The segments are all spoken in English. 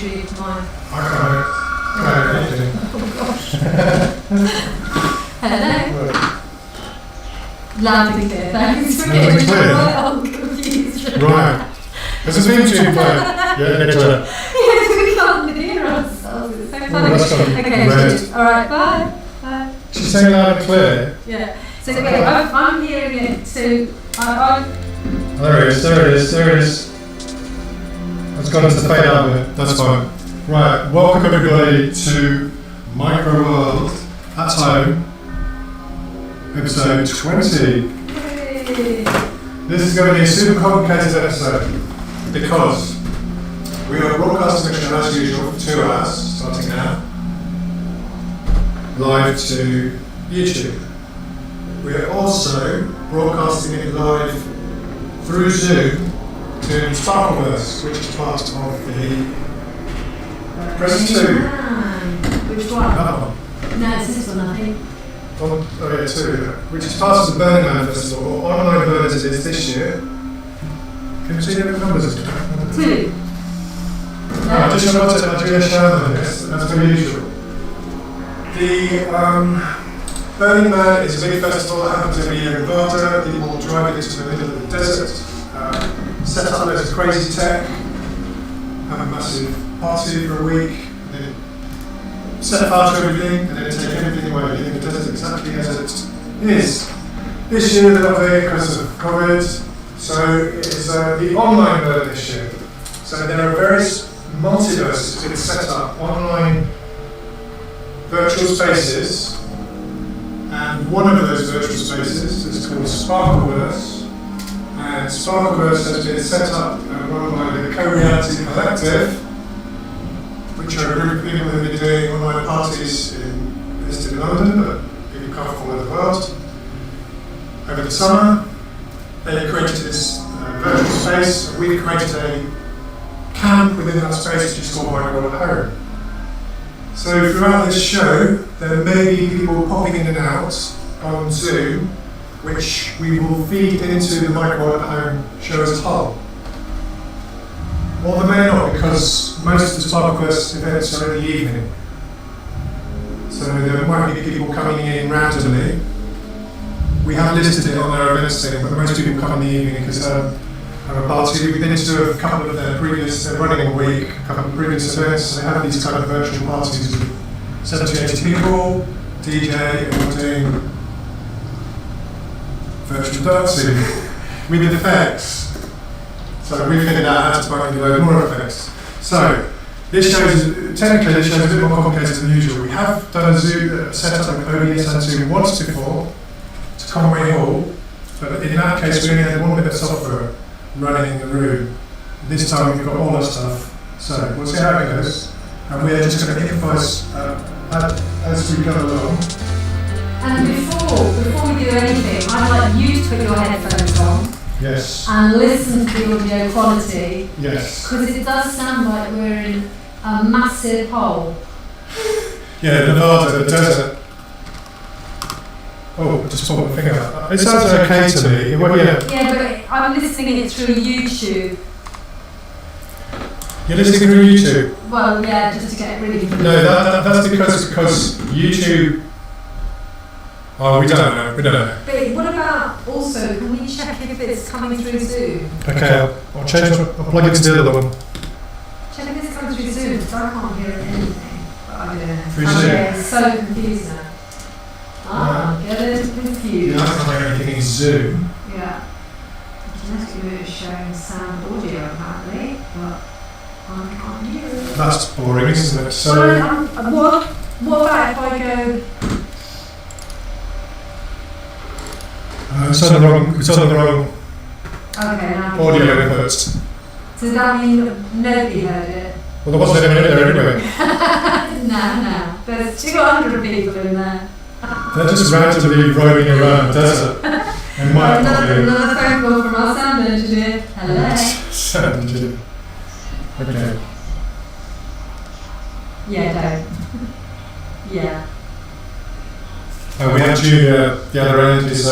Mine. I can't anything. Oh gosh. Hello. Loud and clear. Thanks for Loud and getting clear. I'm confused. Right. There's a theme tune playing. Yeah, next to it. Yes, we can't hear ourselves. It's so funny. That's fine. Okay, Right. alright, bye. Bye. She's saying loud and clear. Yeah. So okay, I'm hearing it. So I'm. There it is. It's gone into the fade out bit. That's fine. Right, welcome everybody to Microworld HOME, episode 20. Hey. This is going to be a super complicated episode because we are broadcasting the show as usual for 2 hours, starting now, live to YouTube. We are also broadcasting it live through Zoom to Sparkleverse, which is part of the Present 2. Which one? Another one. No, it's this one, I think. Oh yeah, 2, which is part of the Burning Man Festival, or online version it is this year. Can you see the numbers? 2. No, just about to Julia Schauerman, yes, that's very usual. The Burning Man is a big festival that happens every year in Nevada. People drive it to the middle of the desert, set up loads of crazy tech, have a massive party for a week, and then set fire to everything, and then take everything away, leaving the desert exactly as it is. This year they're not there because of COVID, so it's the online version this year. So there are various multiverses being set up, online virtual spaces, and one of those virtual spaces is called Sparkleverse, and Sparkleverse has been set up and run by the Co-Reality Collective, which are a group of people who have been doing online parties based in London, but people come from all over the world. Over the summer, they created this virtual space, and we created a camp within that space which is called Microworld HOME. So throughout this show, there may be people popping in and out on Zoom, which we will feed into the Microworld HOME show as a whole. Or they may not, because most of the Sparkleverse events are in the evening. So there might be people coming in randomly. We have listed it on our events thing, but most people come in the evening because have a party. We've been to a couple of their previous, they're running a week, a couple of previous events. They have these kind of virtual parties with 70, 80 people, DJ, and we're doing virtual dancing with effects. So we figured out how to make a load more effects. So this technically this show is a bit more complicated than usual. We have done a Zoom setup with OBS and Zoom once before to Conway Hall, but in that case we only had one bit of software running in the room. This time we've got all our stuff. So we'll see how it goes. And we're just going to improvise as we go along. And before we do anything, I'd like you to put your headphones on. Yes. And listen to the audio quality. Yes. Because it does sound like we're in a massive hole. Yeah, Nevada, the desert. Oh, I just pulled my finger out. It sounds okay to me. Well, yeah. Yeah, but I'm listening it through YouTube. You're listening through YouTube? Well, yeah, just to get really. No, that's because YouTube. Oh, we don't know. But what about also? Can we check if it's coming through Zoom? Okay, I'll change. I'll plug it to the other one. Check if it's coming through Zoom because I can't hear anything. But I don't know. Through Zoom. It's so confused now. Getting confused. Yeah, I can't hear anything in Zoom. Yeah. Genetic mode is showing sound audio apparently, but I can't hear it. That's boring, isn't it? So. What about if I go? It's on the wrong Okay, now. audio inputs. So does that mean nobody heard it? Well, there wasn't anyone in there anyway. No. There's 200 people in there. They're just randomly roaming around the desert. And Another phone call from our sound engineer. Hello. Sound engineer. Okay. Yeah, don't. Yeah. We have Julia, the other end is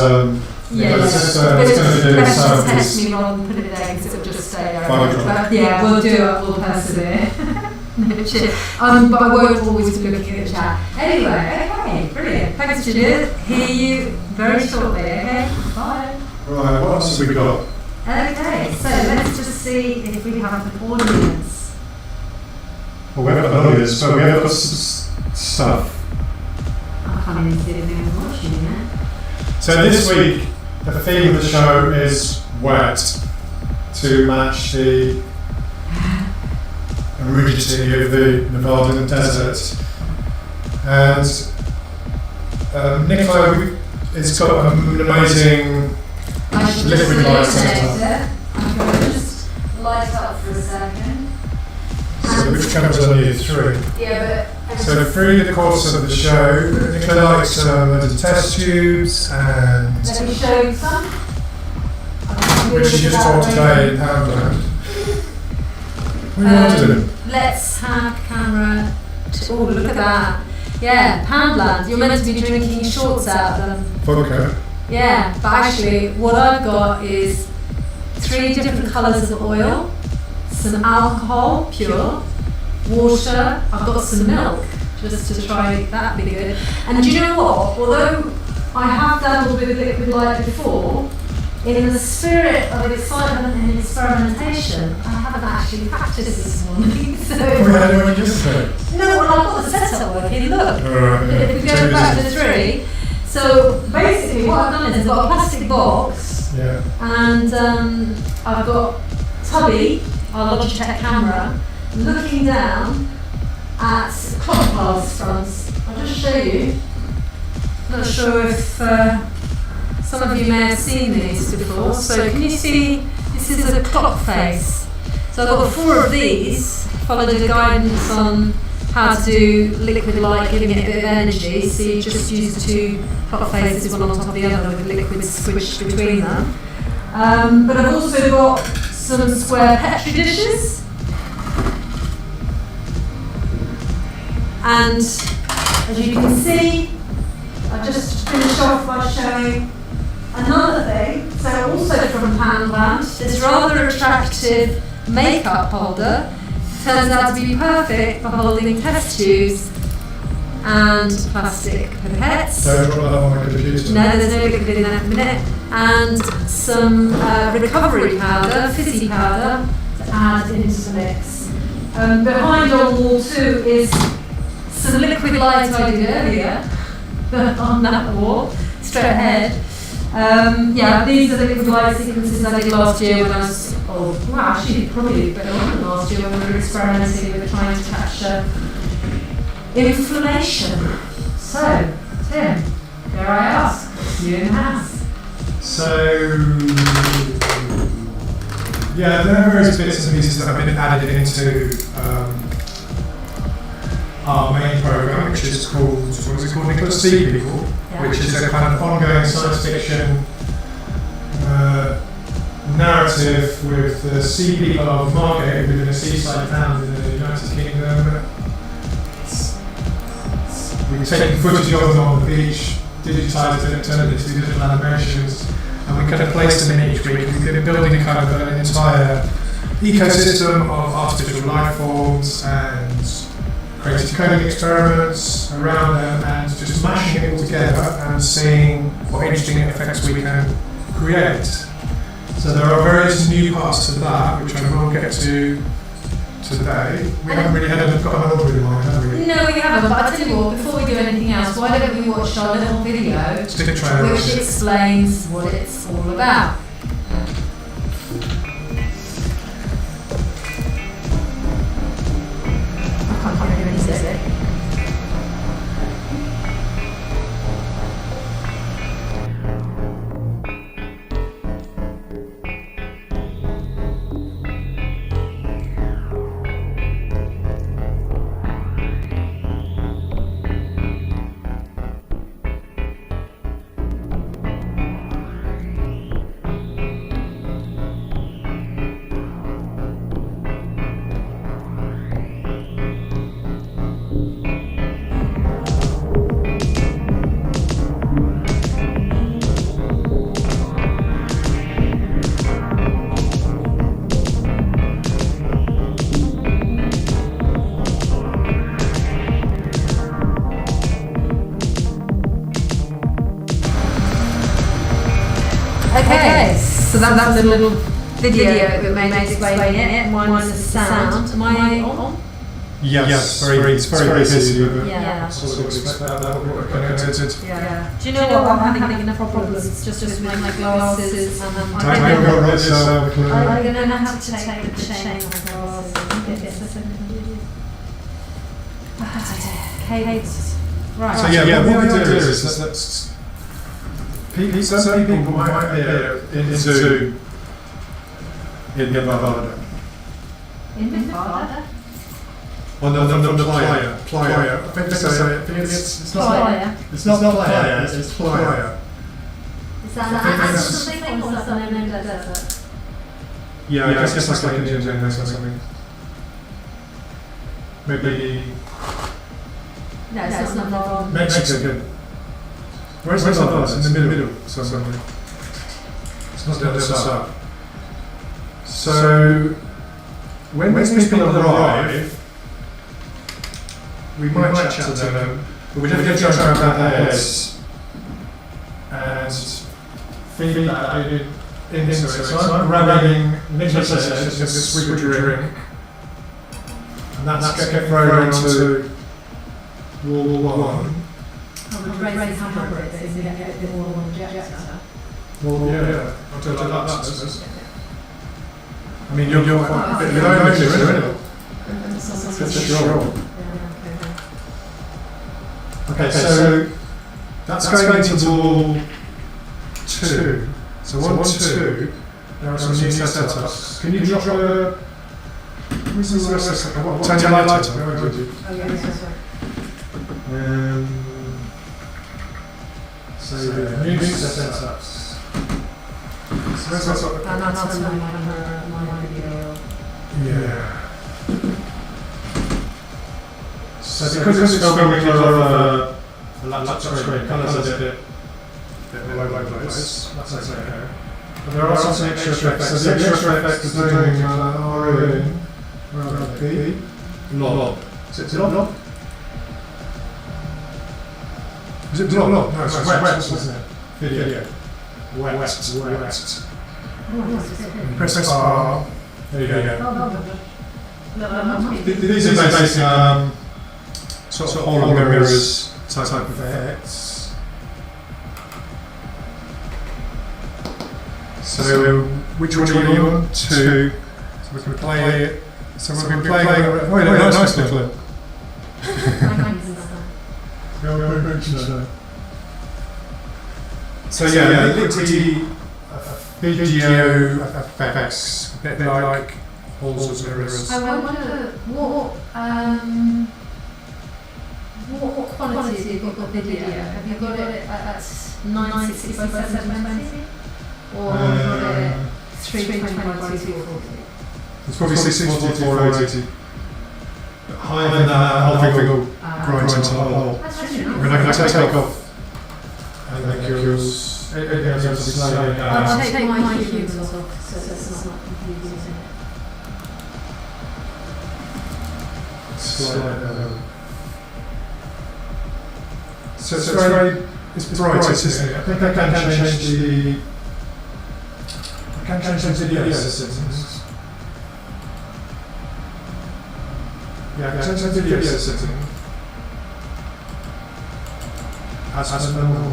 Yeah, it's going to do let's sound just text piece. me rather than put it there because it'll just stay there. Fine. But yeah, we'll do it, we'll persevere. No shit. But I won't always be looking at the chat. Anyway, okay, brilliant. Thanks, Julia. Hear you very shortly, okay? Bye. Right, what else have we got? Okay, so let's just see if we have an audience. Well, we haven't got an audience, but we have got some stuff. I can't even see if anyone's watching yet. So this week, the theme of the show is wet, to match the aridity of the Nevadan desert. And Nicola, it's got an amazing liquid light setup. I'm going to just light up for a second. So which comes on you? 3. Yeah, but... So through the course of the show, Nicola likes the test tubes and... Let me show you some. Which she just taught today in Poundland. What are you doing? Let's have camera. Oh, look at that. Yeah, Poundland. You're meant to be drinking shorts out of them. Vodka. Yeah, but actually, what I've got is 3 different colours of oil, some alcohol, pure, water. I've got some milk, just to try. That'd be good. And do you know what? Although I have dabbled with liquid light before, in the spirit of excitement and experimentation, I haven't actually practiced this morning. So We had one yesterday. no, well, I've got the setup working. Look, Alright, if we go back to the 3. So basically, what I've done is I've got a plastic box, Yeah. and I've got Tubby, our Logitech camera, looking down at clockwise fronts. I'll just show you. Not sure if some of you may have seen these before. So can you see, this is a clock face. So I've got 4 of these, followed the guidance on how to do liquid light, giving it a bit of energy. So you just use the 2 clock faces, one on top of the other, with liquid squished between them. But I've also got some square Petri dishes. And as you can see, I just finished off by showing another thing. So also from Poundland, this rather attractive makeup holder. Turns out to be perfect for holding test tubes and plastic pipettes. Don't drop that on my computer. No, there's no liquid in there at the minute. And some recovery powder, fizzy powder, to add into the mix. Behind on wall 2 is some liquid light I did earlier on that wall, straight ahead. Yeah, these are the liquid light sequences I did last year when I was, actually probably a bit older than last year when we were experimenting with trying to capture inflammation. So, Tim, dare I ask, what's new in the house? So, yeah, there are various bits and pieces that have been added into our main program, which is called, what is it called, Nicholas? Sea People, which is a kind of ongoing science fiction narrative with the sea people of Margate within a seaside town in the United Kingdom. We've taken footage of them on the beach, digitised it, turned it into digital animations, and we kind of placed them in each week. We've been building kind of an entire ecosystem of artificial life forms and creative coding experiments around them, and just mashing it all together and seeing what interesting effects we can create. So there are various new parts to that, which I will get to today. We haven't really got an order in mind, have we? No, we haven't, but I'll tell you what, before we do anything else, why don't we watch our little video Stick a trailer. which explains what it's all about. I can't hear any music. So that's a little video that made explaining it, and one was the sound. Am I on? Yes, it's very busy. Yeah. So we expect that we're connected. Yeah. Do you know what? I'm having enough problems just with my glasses. I'm I'm going to have to take the chain off my glasses. Cables. Right. So what we do is that some people might appear into in Nevada. In Nevada? On the player. I think they say it's not player, it's player. Is that something or something in the desert? Yeah, I guess that's like Indian or something. Maybe No, it's not Nevada. Mexican. Where's Nevada? It's in the middle. Something. It's not the other side. So when these people arrive, we might chat to them, but we don't get to try and grab their heads and feed that into it. So I'm grabbing Nicholas' head, just this sweet drink, and that's get thrown onto wall 1. Raise how much it is and get the wall on projector. Well, yeah, I'll tell you that. I mean, you're quite a bit below Nicholas, isn't it? It's a sure. Okay, so that's going to wall 2. So 1, 2, there are some new setups. Can you drop a... Where's the rest of the... Turn your light on. Oh, yes, sorry. So new setups. So that's what... And I'll turn my video. Yeah. So because it's filming with a laptop screen, colours a bit all over the place, that's okay. But there are some extra effects. So the extra effect is doing RN, B, lob. Is it lob? Is it lob? No, it's wet, isn't it? Video. Wet. Press R. There you go. These are basic sort of whole mirrors type of effects. So which one do you want? 2. So we can play it. So we've been playing. Oh, yeah, nice little. So yeah, liquidity video effects, a bit like halls of mirrors. I wonder what quality have you got the video? Have you got it at 960 by 720? Or have you got it 320 by 240? It's probably 640 to 480. Higher than that, I'll go grind into the hole. That's really nice. We're going to take off and make yours. I'll take my cubes off so it's not confusing. So it's bright, isn't it? I think I can change the video settings. Yeah, I can change the video setting as normal.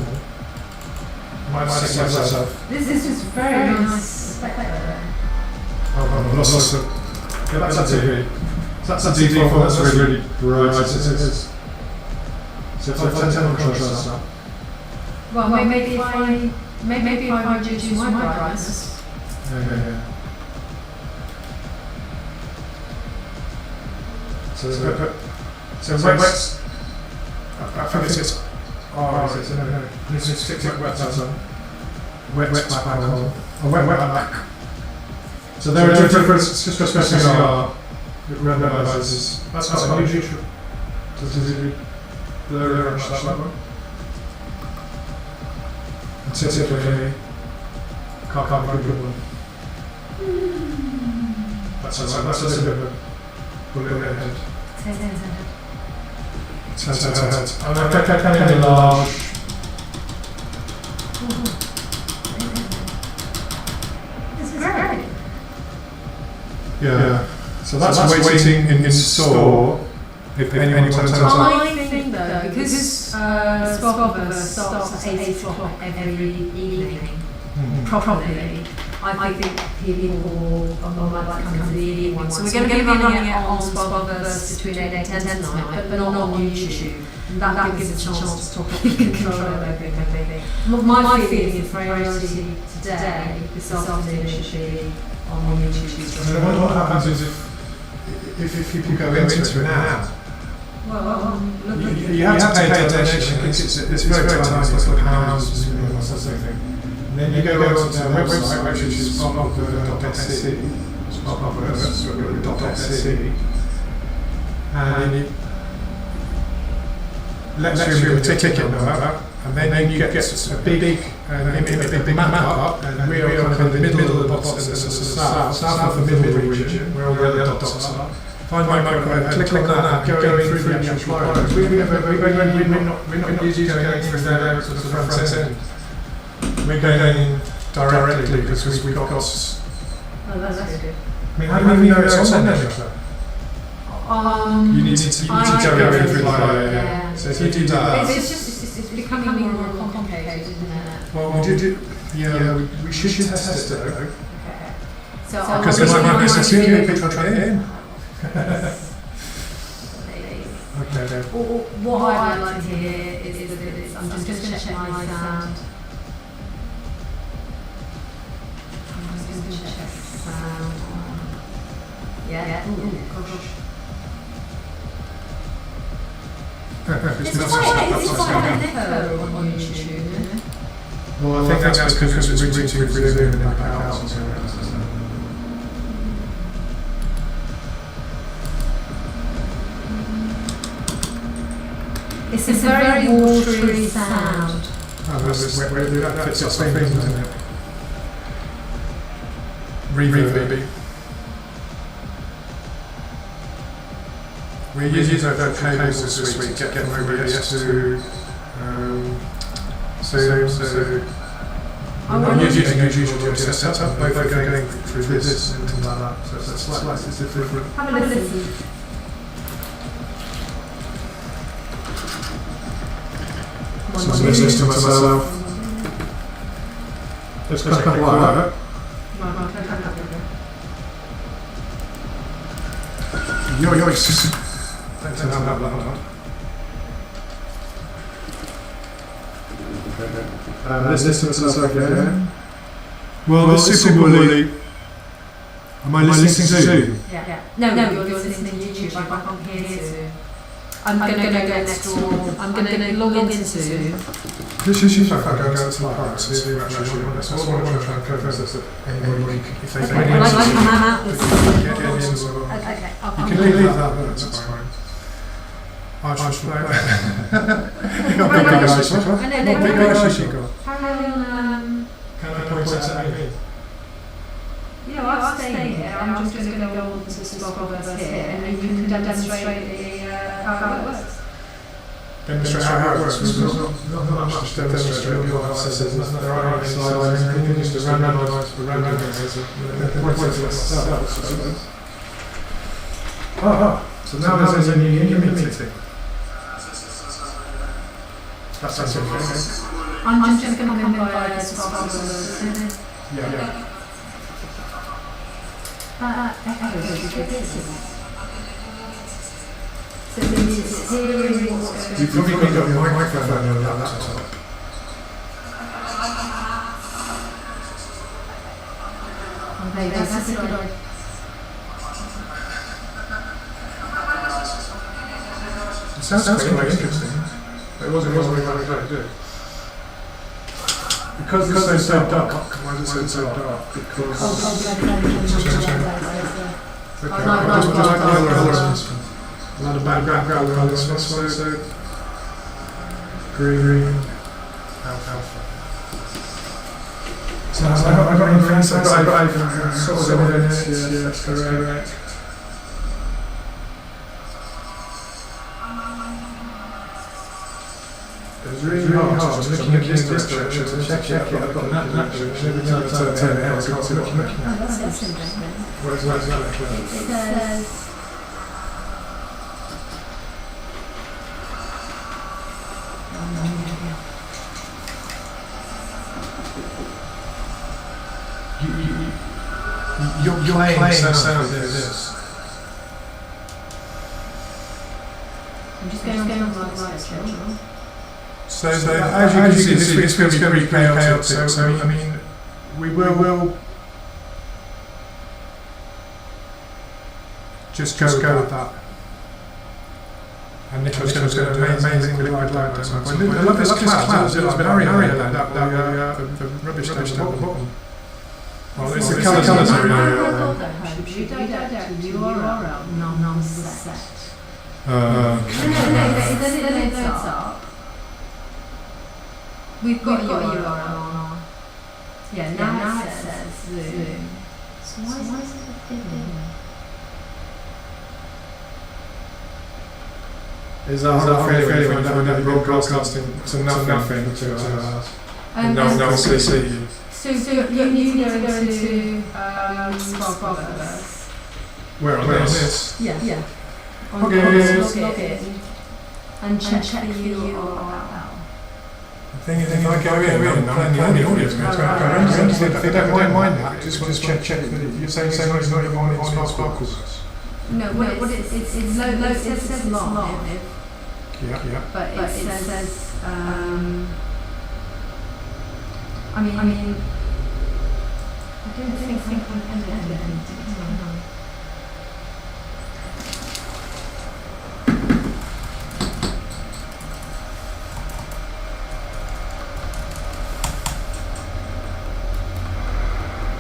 Might set myself. This is very nice spectator. Oh, lots of. Yeah, that's a TV. That's a default. That's really bright. It is. So if I turn on contrast up. Well, maybe if I reduce my brightness. Yeah. So wet. I think it's. Oh, is it? No. Let's just stick wet on. Wet back on. Oh, wet back. So there are differences. Just pressing R. It randomizes. That's quite unusual. Does it blur that one? And typically, can't be good one. That's a little bit of a bullet head. Turn to head. And I can enlarge. Yeah. So that's waiting in store if anyone turns up. I think though, because Swapperverse starts at 8 o'clock every evening, properly, I think people might come to the evening one. So we're going to be running it on Swapperverse between 8 and 10 tonight, but not on YouTube. That gives us a chance to properly control everything. My feeling is priority today, this afternoon, should be on YouTube. So what happens is if people go into it now, well, you have to pay attention. It's very tiny, it's like pounds or something. And then you go onto their website, which is swapperverse.sc, and you lets you with a ticket number, and then you get a big map up, and we are kind of in the middle of the box, and there's a south of the middle region, where all the other dots are. Find Microworld, click on that, going through the actual photos. We're not usually going through there sort of front end. We're going directly because we've got. Oh, that's good. I mean, how do you know it's on there? You need to go in through the file. Yeah. So if you do that, it's becoming more and more complicated, isn't it? well, we should test it though. Okay. So Because there might be some security people trying to get in. Okay. What I'd like to hear is I'm just going to check my sound. I'm just going to check sound. Yeah. Gosh. It's quite an echo on YouTube. Well, I think that's because it's reaching through Zoom and back out. It's a very watery sound. That fits our things, doesn't it? Reverb. We use those cables this week to get from OBS to Zoom, so we're not using a usual setup, both are going through this and things like that, so it's slightly different. Have a listen. So I'm listening to myself. It's quite quiet. Yoicks. Thanks for having that. Listen to myself again. Well, this is Super Woolly. Am I listening to Zoom? Yeah. No, you're listening to YouTube. I can't hear you. I'm going to go next door. I'm going to log into Zoom. This is your phone. Go to my phone. See what actually want. That's what I want to try and cover. That anybody, if they can come out with get in. Okay, you can leave that. That's fine. I should play. You got big eyes. What big eyes you got? Can I point at me? Yeah, I'll stay here. I'm just going to go on to Swapperverse here, and you can demonstrate how it works. Demonstrate how it works. There's not much to demonstrate. There are any slides or anything, just a randomize for randomizer. Point to myself, I suppose. So now there's a new meeting. That's okay. I'm just going to come in via Swapperverse. Yeah. You've probably got your microphone on that laptop. Okay, that's it. It sounds quite interesting. It wasn't what I was trying to do. Because it's so dark. Why is it so dark? Because a lot of background colours on this one, so green, alpha. So I got anything, so I've sort of minutes, yes, that's correct. It was really hard. I was looking in this direction to check it. I've got that direction. Every time I turn it out, I was looking at it. That's interesting. Where's that? It says. You're playing sound this. I'm just going on my schedule. So as you can see, this week's going to be pretty chaotic. So I mean, we will just go with that. And Nicholas going to do amazing with light that. I love this cloud. There's been area that the rubbish down the bottom. Well, it's the colours area. URL non-set. We've got a URL on our. Yeah, now it says Zoom. So why is it different? Is that whole feeling when they're broadcasting to nothing for 2 hours? No one can see you. So you need to go into Microworld. Where on this? Yeah. Log in. Log in. And check the URL. The thing is, if I go in and plan the audience, they don't mind that. Just check that you're saying it's not even on Sparkleverse. No, what it's low. It says live. Yeah. But it says. I mean, I don't think I can edit anything.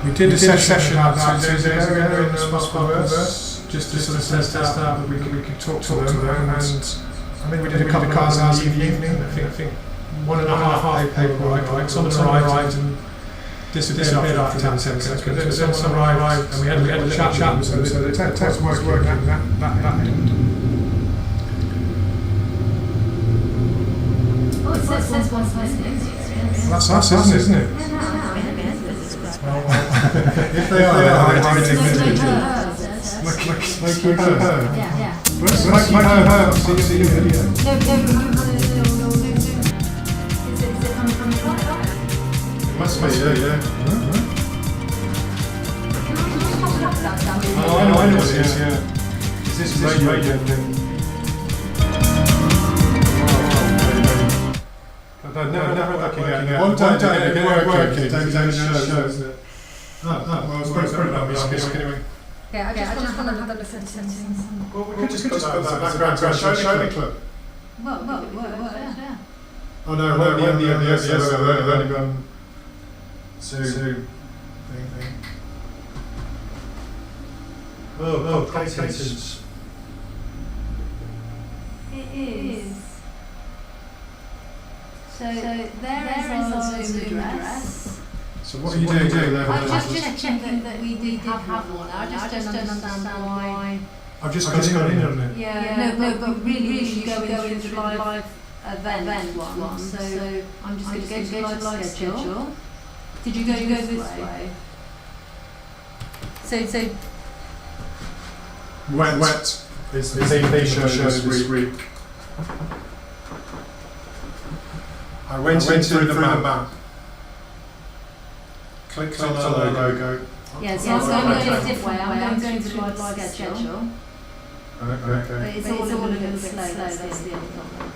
We did a session about 2 days ago in Sparkleverse, just to sort of test out that we could talk to them, and I think we did a couple of hours in the evening. I think 1.5 people arrived, someone arrived and disappeared after 10 seconds, but then someone arrived and we had a little chat, so the test was working that end. Oh, it says one person experience. That's us, isn't it? If they are, they're hiding in like you heard. Yeah. Like you heard, see your video. No. Is it coming from the cloud? It must be, yeah. Oh, I know what it is, yeah. Is this radio thing? Never working out. One day they're going to work it, it shows it. Well, it's pretty bad, anyway. Yeah, I just want to have a look at the settings. Well, we could just put that background show me clip. Well, yeah. Oh no, when the only gone Zoom thing. Oh, patents. It is. So there is our Zoom address. So what are you doing there? I'm just checking that we have one. I just don't understand why. I've just got in on it. Yeah, no, but really you should go into the live event one. So I'm just going to go to live schedule. Did you go this way? So Wet is the TV show this week. I went in through the map. Clicked on the logo. Yeah, so I'm going a different way. I'm going to live schedule. Okay. But it's all a little slow. That's the only problem.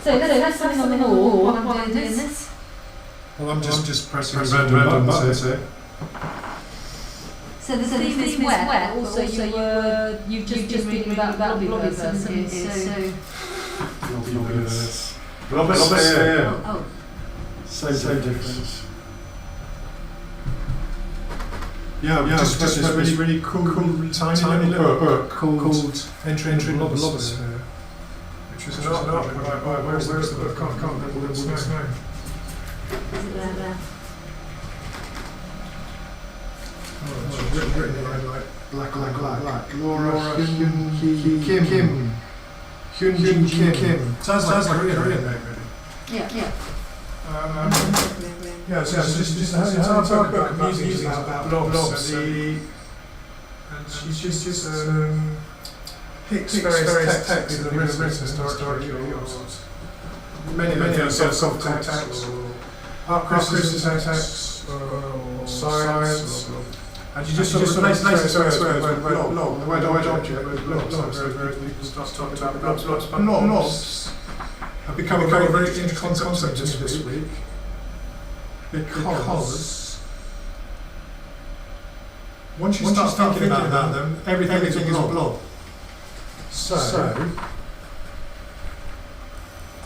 So let's have something on the wall while I'm doing this. Well, I'm just pressing random buttons here. So the theme is wet. Also, you've just been about Blobbyverse, haven't you? So Blobbyverse. Oh. So different. Yeah, just this really cool tiny little book called Entry into Blobbysphere, which was an art. Where's the book? Can't remember what it's name. Is it there? Oh, it's written like black. Laura Kim Hyun Kim. Sounds like a Korean name, really. Yeah. Yeah, so just a hard book of music about blobs. And she's just picks various texts that are written historically or many self-taught texts or art criticism texts or science. And you just sort of replace the word blob, the word object with blobs. So people start talking about blobs. But blobs have become a very interesting concept this week because once you start thinking about them, everything is a blob. So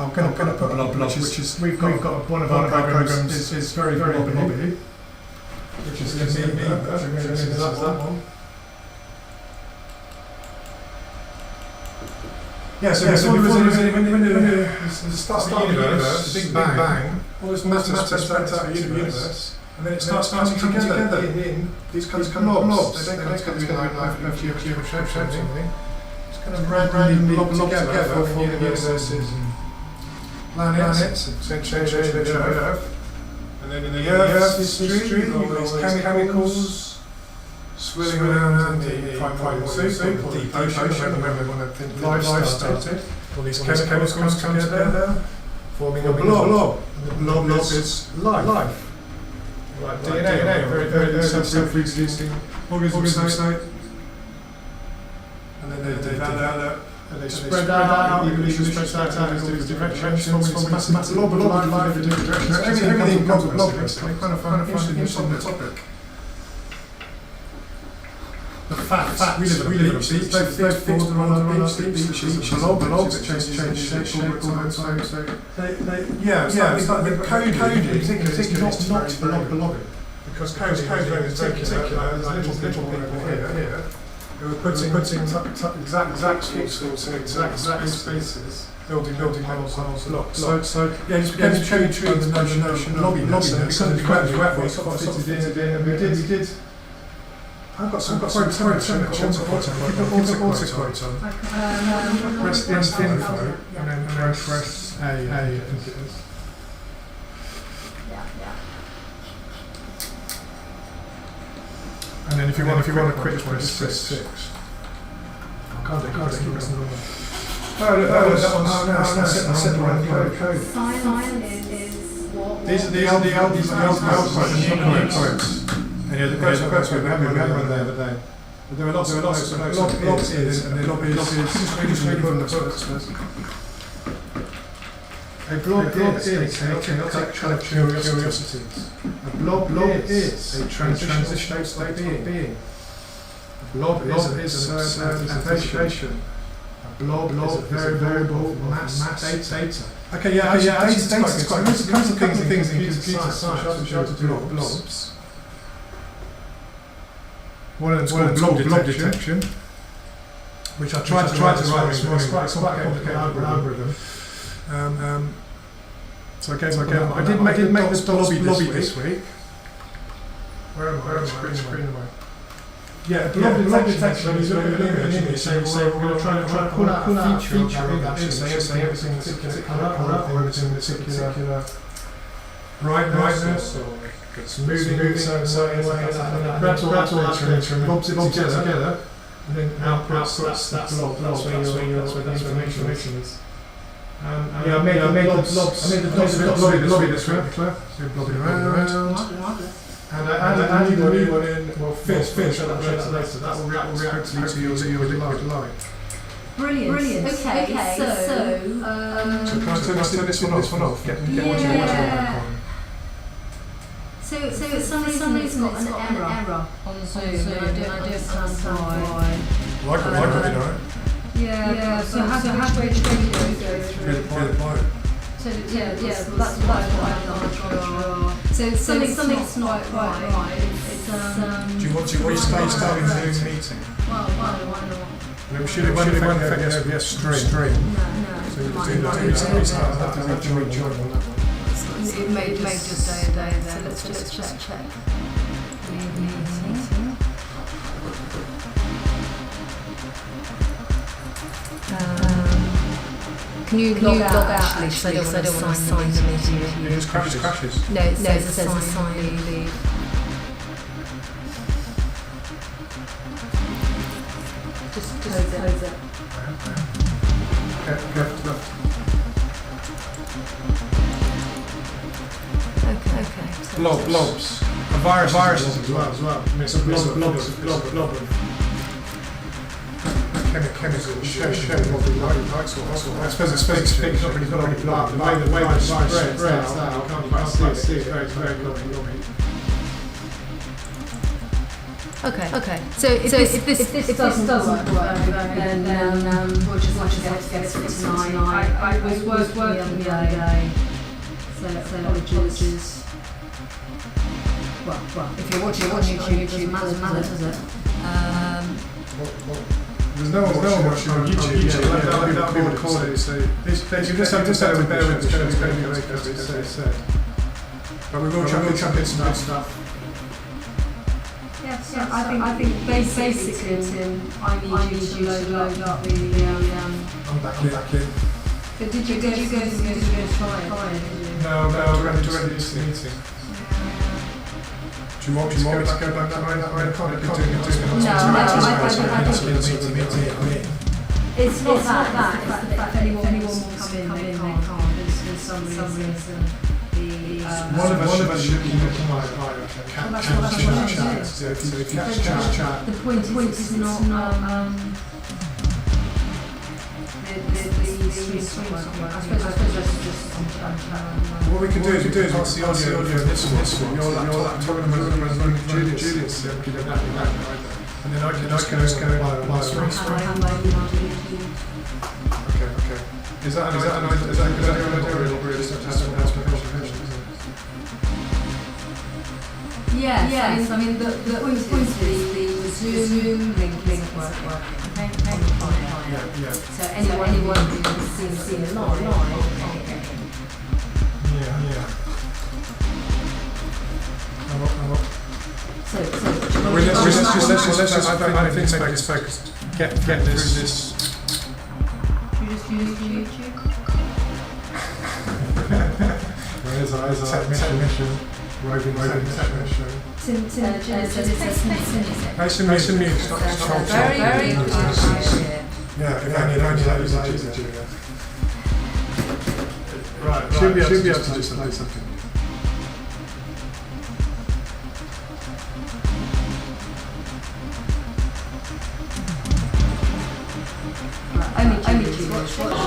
I'm going to put a blob, which is we've got one of our programs is very blobby. Which is me, that one. Yeah, so when you start the universe, the Big Bang, all this matter spreads out the universe, and then it starts coming together in these kinds of blobs. They don't come together in like cube shape something. It's kind of randomly blob together for the universes and planets and change Earth. And then in the Earth's history, all these chemicals swirling around in the primal soup, or the deep ocean, when we want to think life started. All these chemicals come together, forming a blob. And the blob is life. Like DNA, very self-reproducing organisms. And then they develop. And they spread out, evolution spreads out in different directions, forming a massive blob of life in different directions. Everything blob, basically. Kind of fun interesting topic. The fact we live on a beach, both forward and on the beach, blobs that change shape all the time. So the coding in particular is not blobbing. Because coding in particular, there's little people here. We were putting exact schools in exact spaces, building models blocks. So it just became true of the notion of lobbying. Because the web was sort of fitted in, and we did. I've got some quotes on. Press info, and then press A, I think it is. And then if you want a quick one, just press 6. I can't keep pressing the one. I set the right code. Silent is what? These are the old quotes. And the quotes we haven't run the other day. But there are lots of quotes. Blob is, and then blob is the books. A blob is a chaotic of curiosities. A blob is a transitional state of being. A blob is an absurd anticipation. A blob is a very variable mass data. Okay, data is quite good. There's a couple of things in computer science which are to do with blobs. One of them's called blob detection, which I tried to write this morning. It's quite a complicated algorithm. So I did make this lobby this week. Where am I? Screen away. Yeah, blob detection is looking at an image and say we're going to try and pull out a feature of that image, say everything that's particular colour or everything that's particular brightness or it's moving in a certain way, and grabs all that data and lobs it together, and then outputs that blob. That's where the information is. I made the lobby this week, Claire. So you're blobbing around. And I added a new one in, well, fish, I'll show that later. That will react hopefully to your light. Brilliant. Okay, so can I turn this one off? Get watching the So for some reason it's got an error on Zoom, and I don't understand why. Like it, right? Yeah, so how do we go through? So that's what I'm not sure. So something's not quite right. Do you want to restart the Zoom meeting? Well, why not? We should have affect the OBS stream. No. So you can do the restart. I'll have to rejoin on that one. It may just day there. So let's just check. Can you log out actually? So I don't want to sign them into you. It just crashes. No, it says assign leave. Just close it. Okay. Okay. Blobs. Viruses as well. I mean, it's a blob of chemicals. Show what the light source. I suppose it's not really got any blood. The way the virus spreads out, you can't quite see it. It's very blobby. Okay. So if this doesn't work, then we'll just have to get it fixed tonight. I was working the other day, so apologies. Well, if you're watching YouTube, it doesn't matter, does it? There's no one watching on YouTube. People record it, so you just have to bear with the show. It's going to be as said. But we will chuck in some good stuff. Yes, I think basically, Tim, I need you to load up the. I'm back in. But did you go to try it? No, we're ready to this meeting. Do you want me to go back that way? I can't do it. It's not that. It's the fact that anyone will come in, they can't. There's some reason. One of us should be looking like chat. So if you chat. The point is not what we can do is pass the audio of this one. Your laptop and Julia's and then I can just go by the screen. Okay. Is that a good idea or really just have some Yes, I mean the point is the Zoom link work. Okay. Yeah. So anyone who's seen it live. Yeah. So let's just focus. Get through this. You just use YouTube. There's our technician. Roving technician. Nice and mute. Very good. Yeah, if only that was easy, Julia. Right. Should be able to just play something. Only Julia. Watch.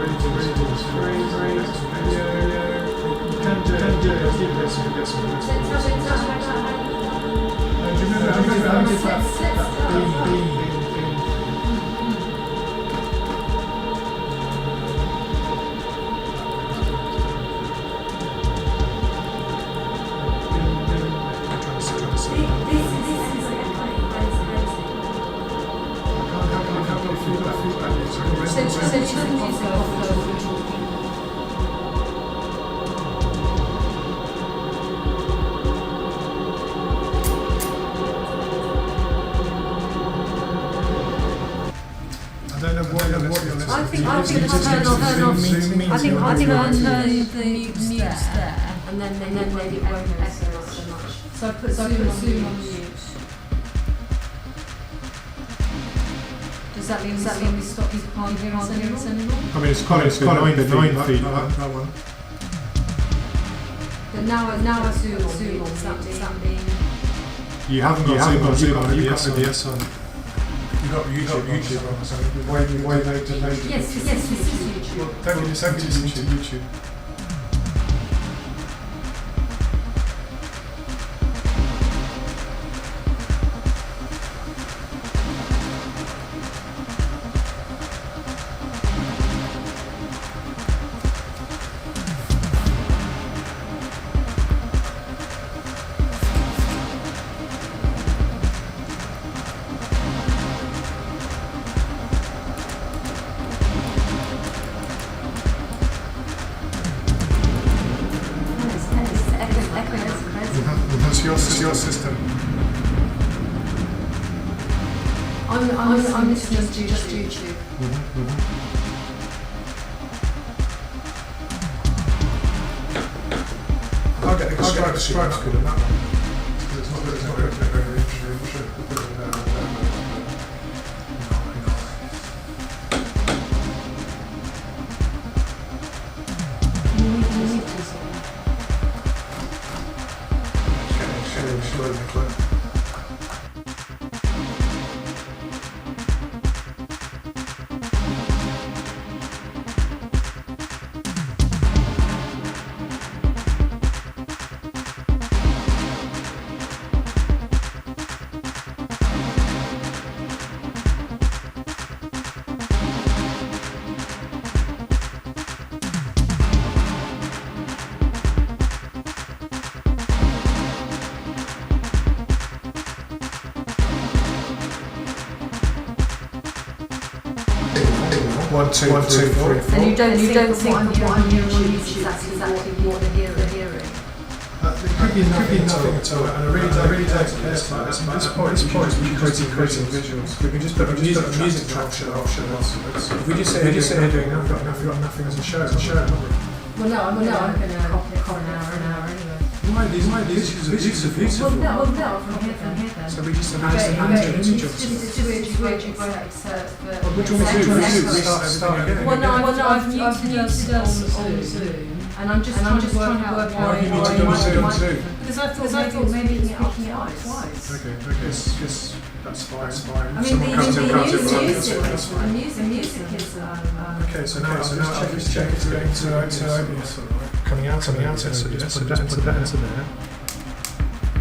ready to do this. Three, video. You can do it. Keep this. You get some good. Do you remember how you did that? Beam. I think I'll turn off the mute there, and then maybe it won't echo so much. So I put zoom on mute. Does that mean we stop you can't hear us anymore? I mean, it's kind of 9 feet, that one. But now I zoom on, does that mean? You haven't got zoom on, you've got OBS on. You got YouTube on, so way delayed. Yes, this is YouTube. Well, don't you just YouTube? That's your system. I'm listening to just YouTube. I'll get the stripes good on that one. It's not very interesting. One, two, three, four. And you don't think what I'm hearing on YouTube is exactly what they're hearing. It could be nothing at all, and I really don't care about this. At this point, we're creating visuals. We can just put a music track If we just sit here doing nothing, we've got nothing as a show, haven't we? Well, no, I'm going to copy an hour anyway. These are beautiful. Well, no, from here then. So we just add an image of it. What do you want me to do? Restart everything again? Well, no, I've muted us on Zoom, and I'm just trying to work out why you need to do on Zoom. Because I thought maybe it's picking it up twice. Okay, that's fine. I mean, Someone comes in, the music is. Okay, so now let's check it's going to OBS. Coming out of it, so just put that into there.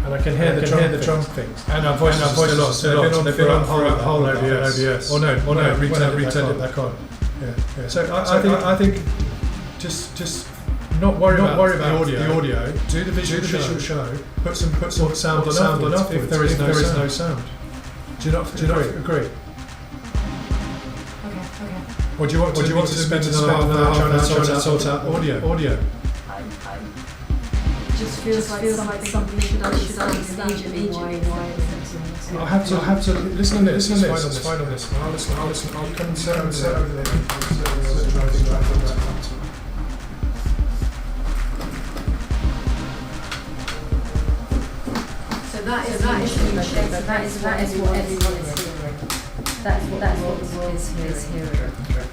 And I can hear the drum things. And our voice a lot. So they've been on hold OBS. Or no, returned it back on. Yeah. So I think just not worry about the audio. Do the visual show. Put some sound on if there is no sound. Do you not agree? Okay. Or do you want to spend another half an hour trying to sort out audio? It just feels like something should understand immediately why I have to listen on this. It's fine on this. I'll listen. I'll come and set everything. So that is what everyone is hearing. That's what the world is hearing. Okay.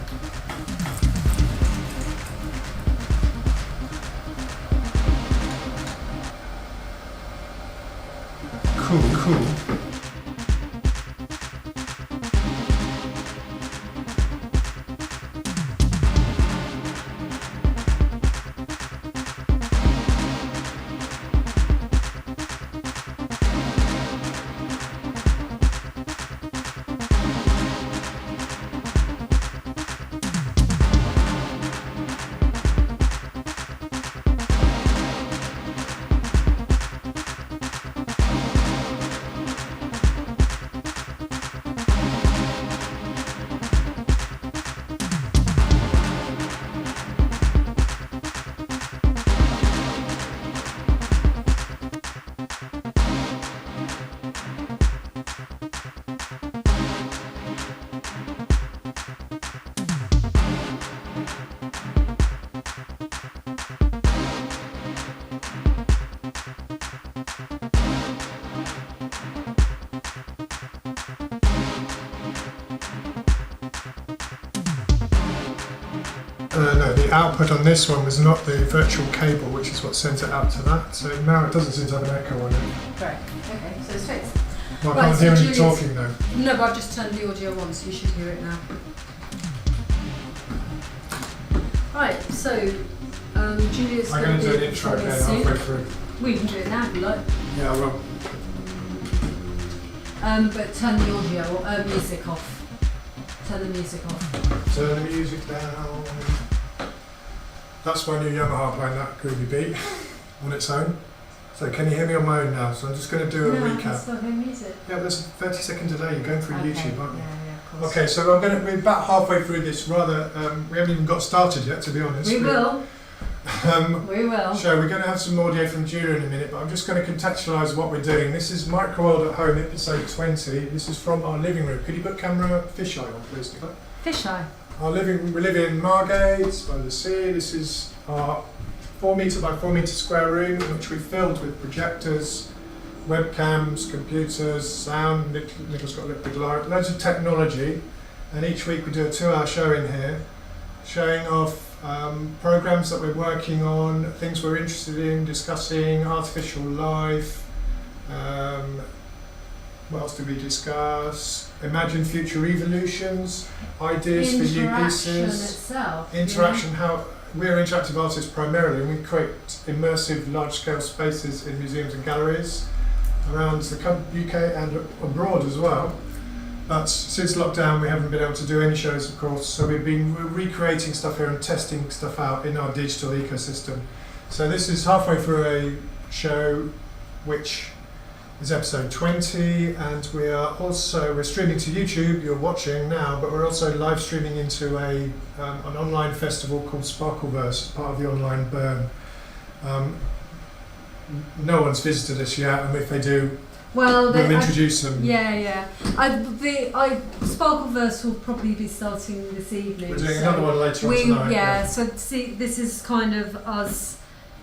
Cool. No, the output on this one was not the virtual cable, which is what sends it out to that. So now it doesn't seem to have an echo on it. Great. Okay, so it's fixed. Well, I Right, can't so hear any Julia's- talking though. No, but I've just turned the audio on, so you should hear it now. Right, so Julia's I'm going to do an intro again halfway through. We can do it now if you like. Yeah, well, But turn the audio or music off. Turn the music off. turn the music down. That's my new Yamaha playing that groovy beat on its own. So can you hear me on my own now? So I'm just going to do a No, I can recap. still hear music. Yeah, there's a 30-second delay. You're going through YouTube, aren't you? Yeah, of course. Okay, so we're about halfway through this rather, we haven't even got started yet, to be honest. We will. We will. So we're going to have some audio from Julia in a minute, but I'm just going to contextualise what we're doing. This is Microworld at Home, episode 20. This is from our living room. Could you put camera fisheye on, please, Nicola? Fisheye. We live in Margate, by the sea. This is our 4 metre by 4 metre square room, which we filled with projectors, webcams, computers, sound. Nicolas got a little big light, loads of technology, and each week we do a 2-hour show in here, showing off programs that we're working on, things we're interested in, discussing artificial life. What else did we discuss? Imagine future evolutions, ideas for new pieces. Itself, Interaction, how we're interactive artists primarily, and we create immersive large-scale spaces in museums and galleries around the UK and abroad as well. But since lockdown we haven't been able to do any shows, of course, so we're recreating stuff here and testing stuff out in our digital ecosystem. So this is halfway through a show which is episode 20, and we're streaming to YouTube, you're watching now, but we're also live streaming into an online festival called Sparkleverse, part of the online burn. No one's visited us yet, and if they do, we'll introduce them. Yeah. Sparkleverse will probably be starting this evening. We're doing another one later on tonight. Yeah, so see, this is kind of us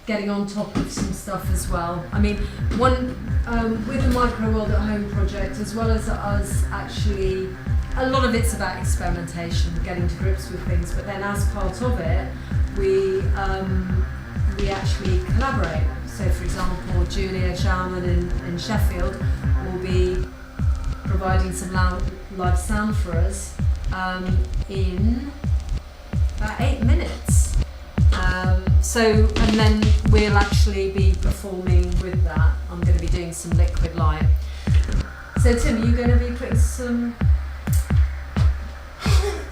getting on top of some stuff as well. I mean, with the Microworld at Home project, as well as us actually, a lot of it's about experimentation, getting to grips with things, but then as part of it, we actually collaborate. So for example, Julia Schauerman in Sheffield will be providing some live sound for us in about 8 minutes. And then we'll actually be performing with that. I'm going to be doing some liquid light. So Tim, are you going to be putting some...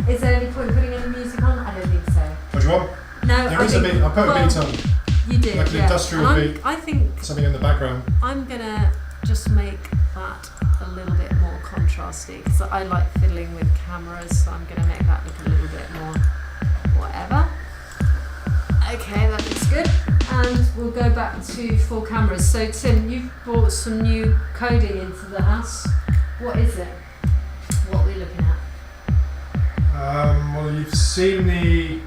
Is there any point putting any music on? I don't think so. What do you want? No, there is a beat. I put a beat on. You did, like an industrial beat. I think something in the background. I'm going to just make that a little bit more contrasty, because I like fiddling with cameras, so I'm going to make that look a little bit more whatever. Okay, that looks good. And we'll go back to 4 cameras. So Tim, you've brought some new coding into the house. What is it? What are we looking at? Well, you've seen the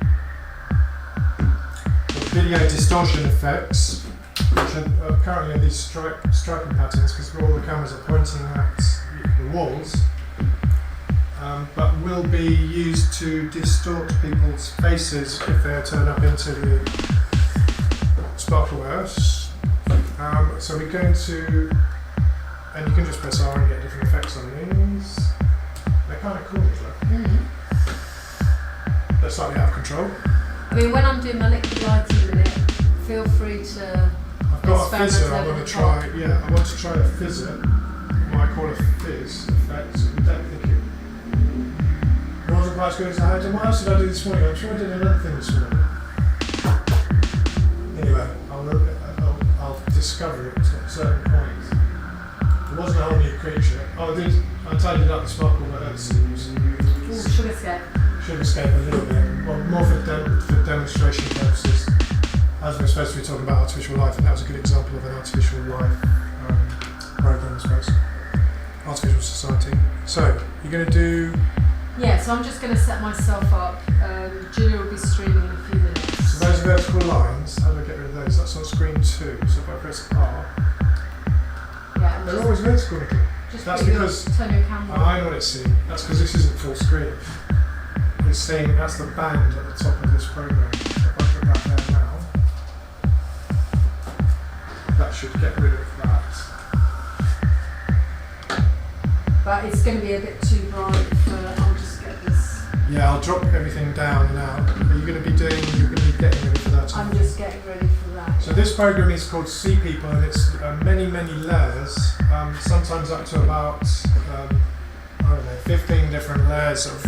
video distortion effects, which are currently in these striking patterns because all the cameras are pointing at the walls, but will be used to distort people's faces if they turn up into the Sparkleverse. So we're going to, and you can just press R and get different effects on these. They're kind of cool, they're slightly out of control. I mean, when I'm doing my liquid lighting in a minute, feel free to. I've got a fizzer. I want to try. Yeah, I want to try a fizzer. What I call a fizz effect. I don't think it wasn't quite as good as I had. And what else did I do this morning? I'm sure I did another thing this morning. Anyway, I'll discover it at a certain point. It wasn't a whole new creature. I tidied up the Sparkleverse. Should escape a little bit, well, more for demonstration purposes, as we're supposed to be talking about artificial life, and that was a good example of an artificial life program, I suppose. Artificial society. So, you're going to do... Yeah, so I'm just going to set myself up. Julia will be streaming in a few minutes. So those vertical lines, how do I get rid of those? That's on screen 2, so if I press R... Yeah, they're always vertical, Nicky. Just that's because... turn your camera on. I know what it's seeing. That's because this isn't full screen. this thing, that's the band at the top of this program. So if I put that there now, that should get rid of that. But it's going to be a bit too bright for, I'll just get this. Yeah, I'll drop everything down now. Are you going to be getting ready for that? I'm just getting ready for that. So this program is called See People, and it's many layers, sometimes up to about, 15 different layers of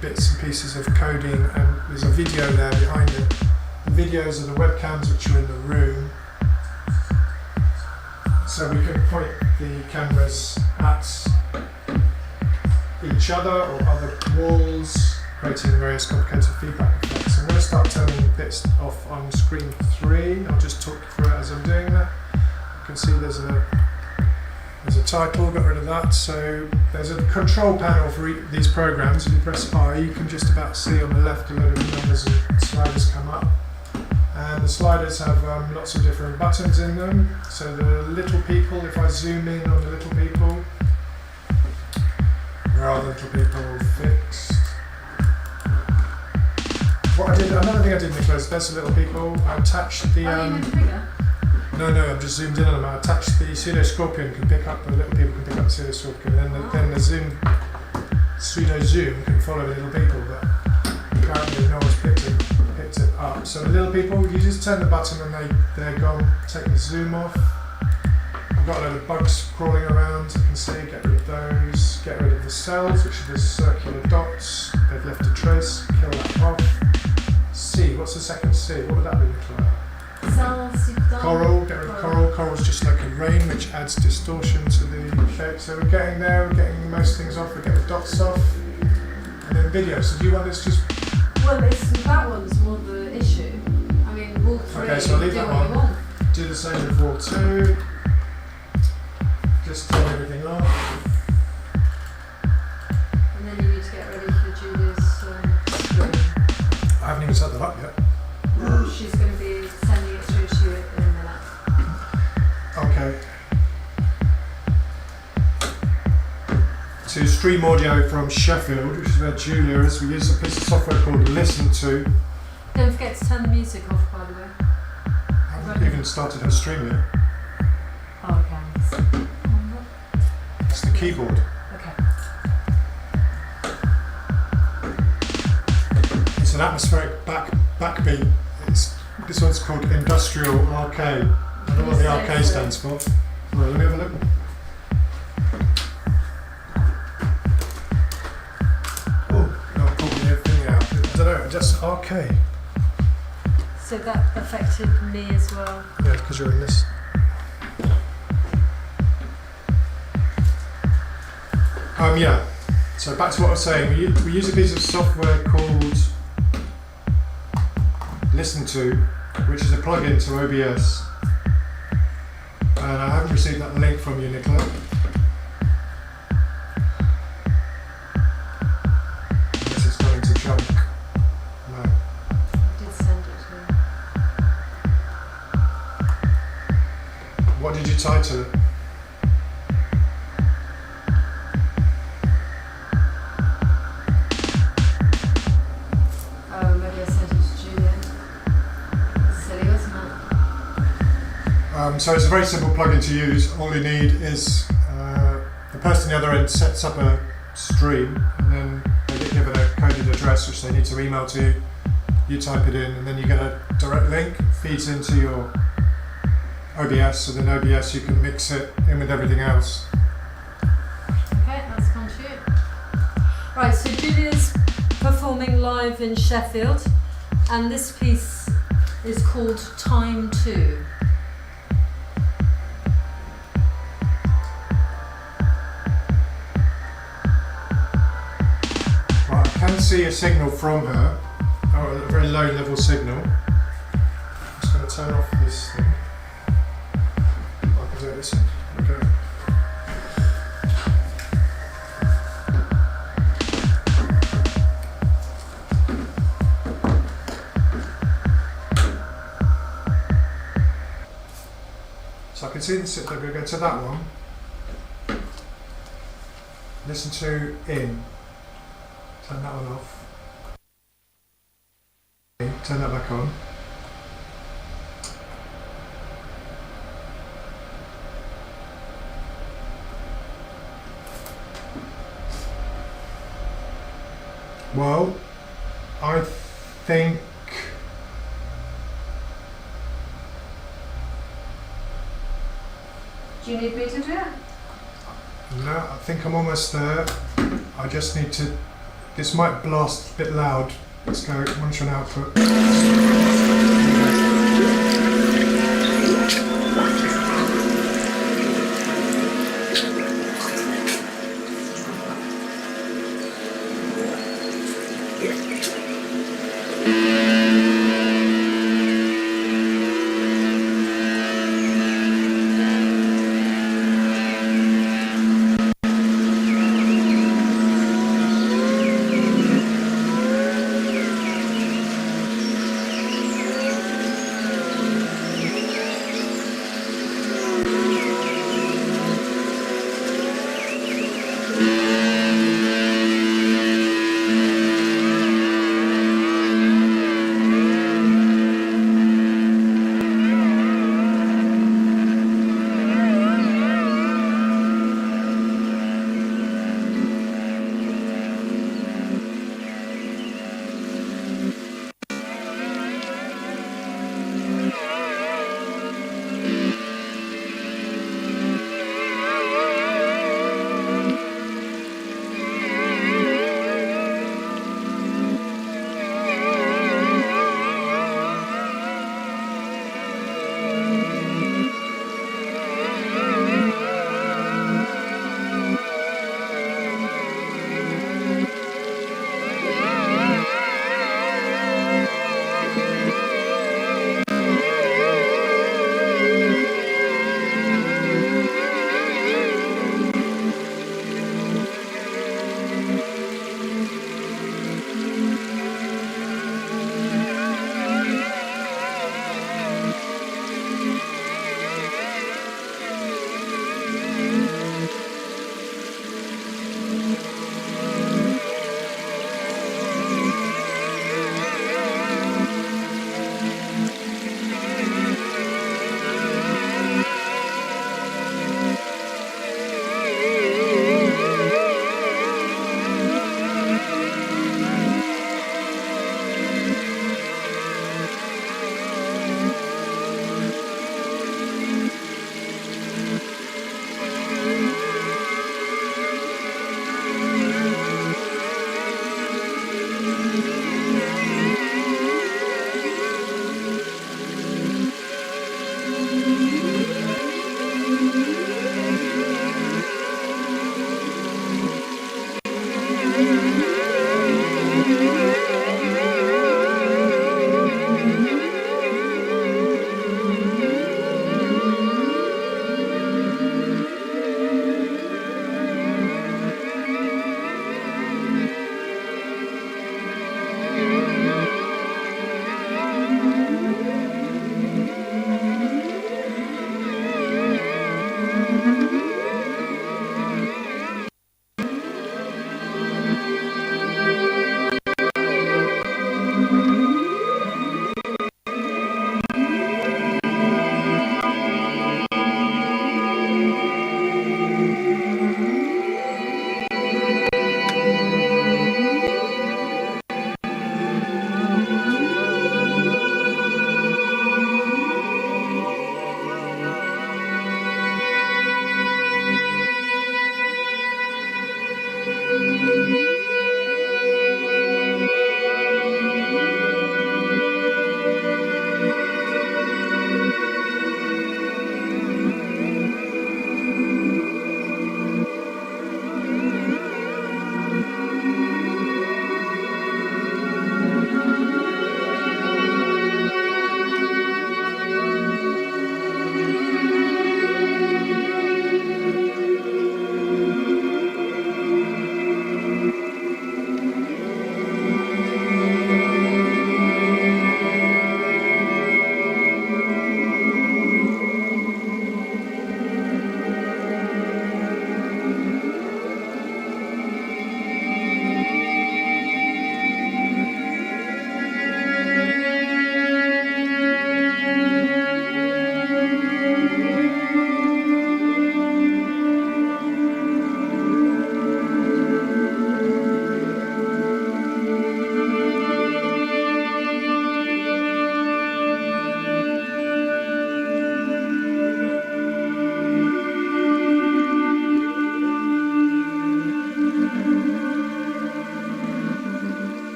bits and pieces of coding, and there's a video there behind it. The videos are the webcams which are in the room. So we can point the cameras at each other or other walls, creating various complicated feedback effects. I'm going to start turning bits off on screen 3. I'll just talk through it as I'm doing that. You can see there's a title, got rid of that. So there's a control panel for these programs. If you press I, you can just about see on the left a load of numbers and sliders come up. And the sliders have lots of different buttons in them. So the little people, if I zoom in on the little people, where are the little people fixed? Another thing I did, Nicholas, there's the little people. I attached the. No, I'm just zoomed in on them. I attached the pseudo scorpion, can pick up the little people, can pick up the pseudo scorpion, and then the pseudo zoom can follow the little people, but apparently no one's picked it up. So the little people, you just turn the button and they're gone. Take the zoom off. I've got a load of bugs crawling around, you can see, get rid of those. Get rid of the cells, which are the circular dots. They've left a trace, kill that off. C, what's the second C? What would that be, Nicola? Coral, get rid of coral. Coral's just like a rain, which adds distortion to the shape. So we're getting there, we're getting most things off, we get the dots off. And then video, so do you want this just... Well, that one's more the issue. I mean, wall 3, okay, so I'll leave that one. Do the same with wall 2. Just turn everything off. And then you need to get ready for Julia's screen. I haven't even set that up yet. No, she's going to be sending it through to you in a minute. Okay. To stream audio from Sheffield, which is where Julia is, we use a piece of software called Listen To. Don't forget to turn the music off, by the way. I haven't even started her stream yet. Oh, okay. It's the keyboard. Okay. It's an atmospheric backbeat. This one's called Industrial Arcade. I don't know what the arcade stands for. Well, let me have a look. Oh, I'll pull the thing out. I don't know, just arcade. So that affected me as well. Yeah, because you're in this. Yeah. So back to what I was saying. We use a piece of software called Listen To, which is a plugin to OBS. And I haven't received that link from you, Nicola. Unless it's going to junk. No. I did send it to you. What did you title it? So it's a very simple plugin to use. All you need is the person on the other end sets up a stream, and then they get given a coded address which they need to email to you. You type it in, and then you get a direct link, feeds into your OBS, so then OBS you can mix it in with everything else. Okay, that's gone to you. Right, so Julia's performing live in Sheffield, and this piece is called Time 2. I can see a signal from her, or a very low level signal. I'm just going to turn off this thing. I can do this. Okay. So I can see this, I'm going to go to that one. Listen to in. Turn that one off. Turn that back on. Well, I think Do you need me to do it? no, I think I'm almost there. I just need to. This might blast a bit loud. Let's go. Monitor and output.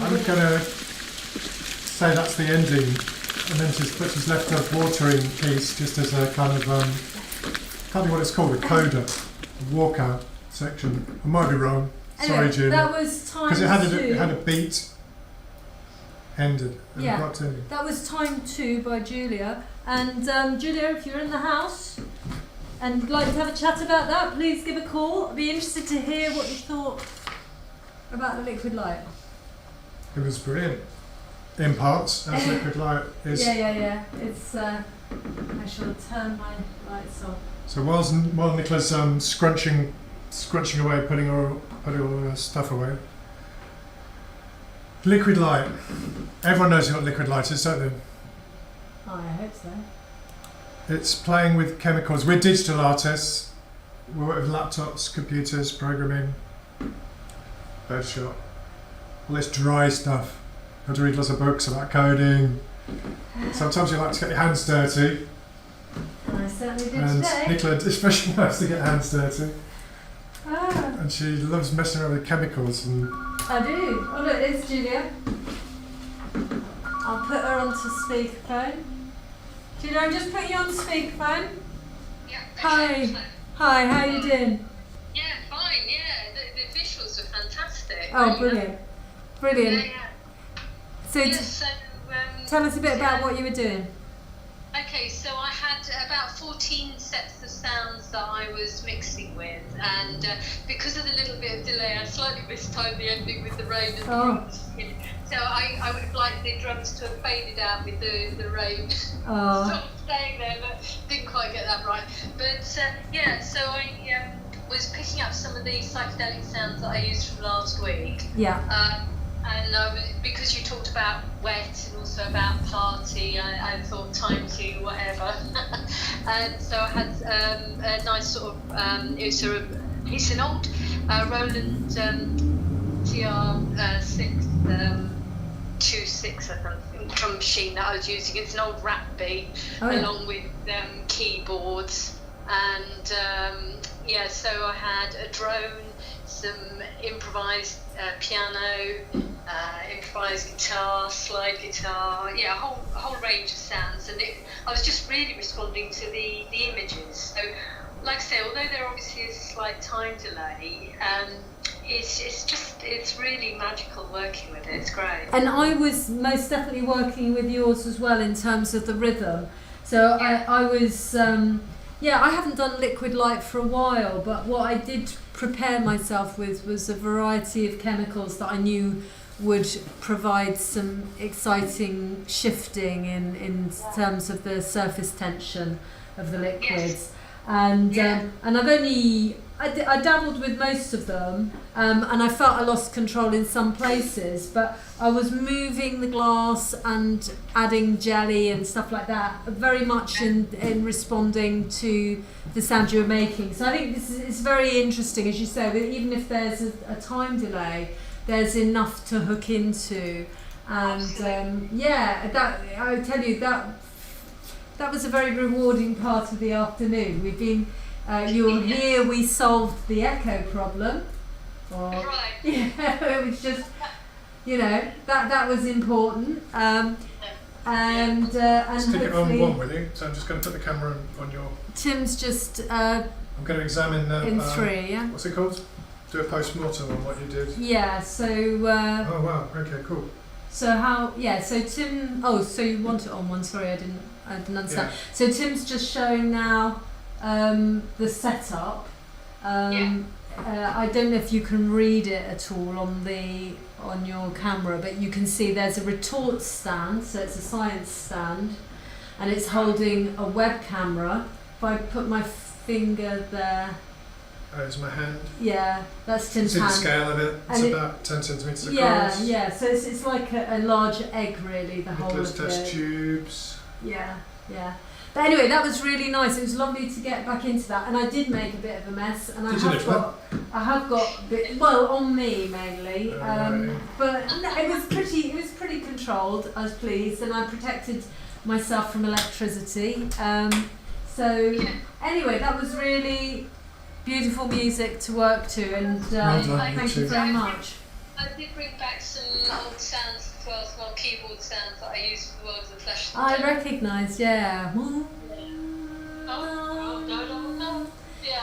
I'm going to say that's the ending, and then she's put his left a watering piece just as a kind of, can't think what it's called, a coda, a walkout section. I might be wrong. Sorry, Anyway, Julia. that was time Because two. it had a beat ended. An Yeah. abrupt ending. That was time 2 by Julia. And Julia, if you're in the house and would like to have a chat about that, please give a call. I'd be interested to hear what you thought about the liquid light. It was brilliant. In parts, as liquid light is. Yeah. It's. I shall turn my lights off. So while Nicola's scrunching away, putting all her stuff away. Liquid light. Everyone knows what liquid light is, don't they? Oh, I hope so. It's playing with chemicals. We're digital artists. We work with laptops, computers, programming, Photoshop. All this dry stuff. You have to read lots of books about coding. Sometimes you like to get your hands dirty. And I certainly did And today. Nicola especially likes to get hands dirty. Ah, And she loves messing around with chemicals. And I do. Oh look, it's Julia. I'll put her onto speakerphone. Julia, I'm just putting you on speakerphone. Yeah. Hi. Hi, how you doing? Yeah, fine. Yeah, the visuals are fantastic. Oh, Really brilliant. nice. Brilliant. Yeah. So Yeah, so, tell us a bit about yeah. what you were doing. Okay, so I had about 14 sets of sounds that I was mixing with, and because of the little bit of delay, I slightly mistimed the ending with the rain and the drums. So I would have liked the drums to have faded out with the rain Oh. sort of staying there, but didn't quite get that right. But yeah, so I was picking up some of the psychedelic sounds that I used from last week. Yeah. And because you talked about wet and also about party, I thought time to whatever. And so I had a nice sort of, it's an old Roland TR6 26, I think, drum machine that I was using. It's an old rat beat, Oh, yeah. along with keyboards and so I had a drone, some improvised piano, improvised guitar, slide guitar, a whole range of sounds, and I was just really responding to the images. So, like I say, although there obviously is a slight time delay, it's really magical working with it. It's great. And I was most definitely working with yours as well in terms of the rhythm. So I was, I haven't done liquid light for a while, but what I did prepare myself with was a variety of chemicals that I knew would provide some exciting shifting in terms of the surface tension of the liquids. Yes. And I dabbled with most of them, and I felt I lost control in some places, but I was moving the glass and adding jelly and stuff like that, very much in responding to the sound you were making. So I think this is very interesting, as you say, that even if there's a time delay, there's enough to hook into. And that I tell you, that was a very rewarding part of the afternoon. We've been, you'll hear we solved the echo problem. Right. It was just, that was important. And Stick it on hopefully one, will you? So I'm just going to put the camera on your... Tim's just I'm going to examine the... in 3, yeah? What's it called? Do a post-mortem on what you did. Yeah, so... oh wow, okay, cool. So so Tim... Oh, so you want it on one, sorry, I didn't understand. Yeah. So Tim's just showing now the setup. I don't know if you can read it at all on your camera, but you can see there's a retort stand, so it's a science stand, and it's holding a web camera. If I put my finger there, There's my hand. yeah, that's Tim's See the hand. scale of it? It's And about 10 centimetres across. Yeah. So it's like a large egg, really. The whole Nicholas of test it. tubes. Yeah. But anyway, that was really nice. It was lovely to get back into that, and I did make a bit of a mess. And I have got a bit, on me mainly. But no, it was pretty controlled. I was pleased, and I protected myself from electricity. Anyway, that was really beautiful music to work to, and thank you very much. I did bring back some old sounds as well, some old keyboard sounds that I used for the World of the Flesh. I recognise, yeah.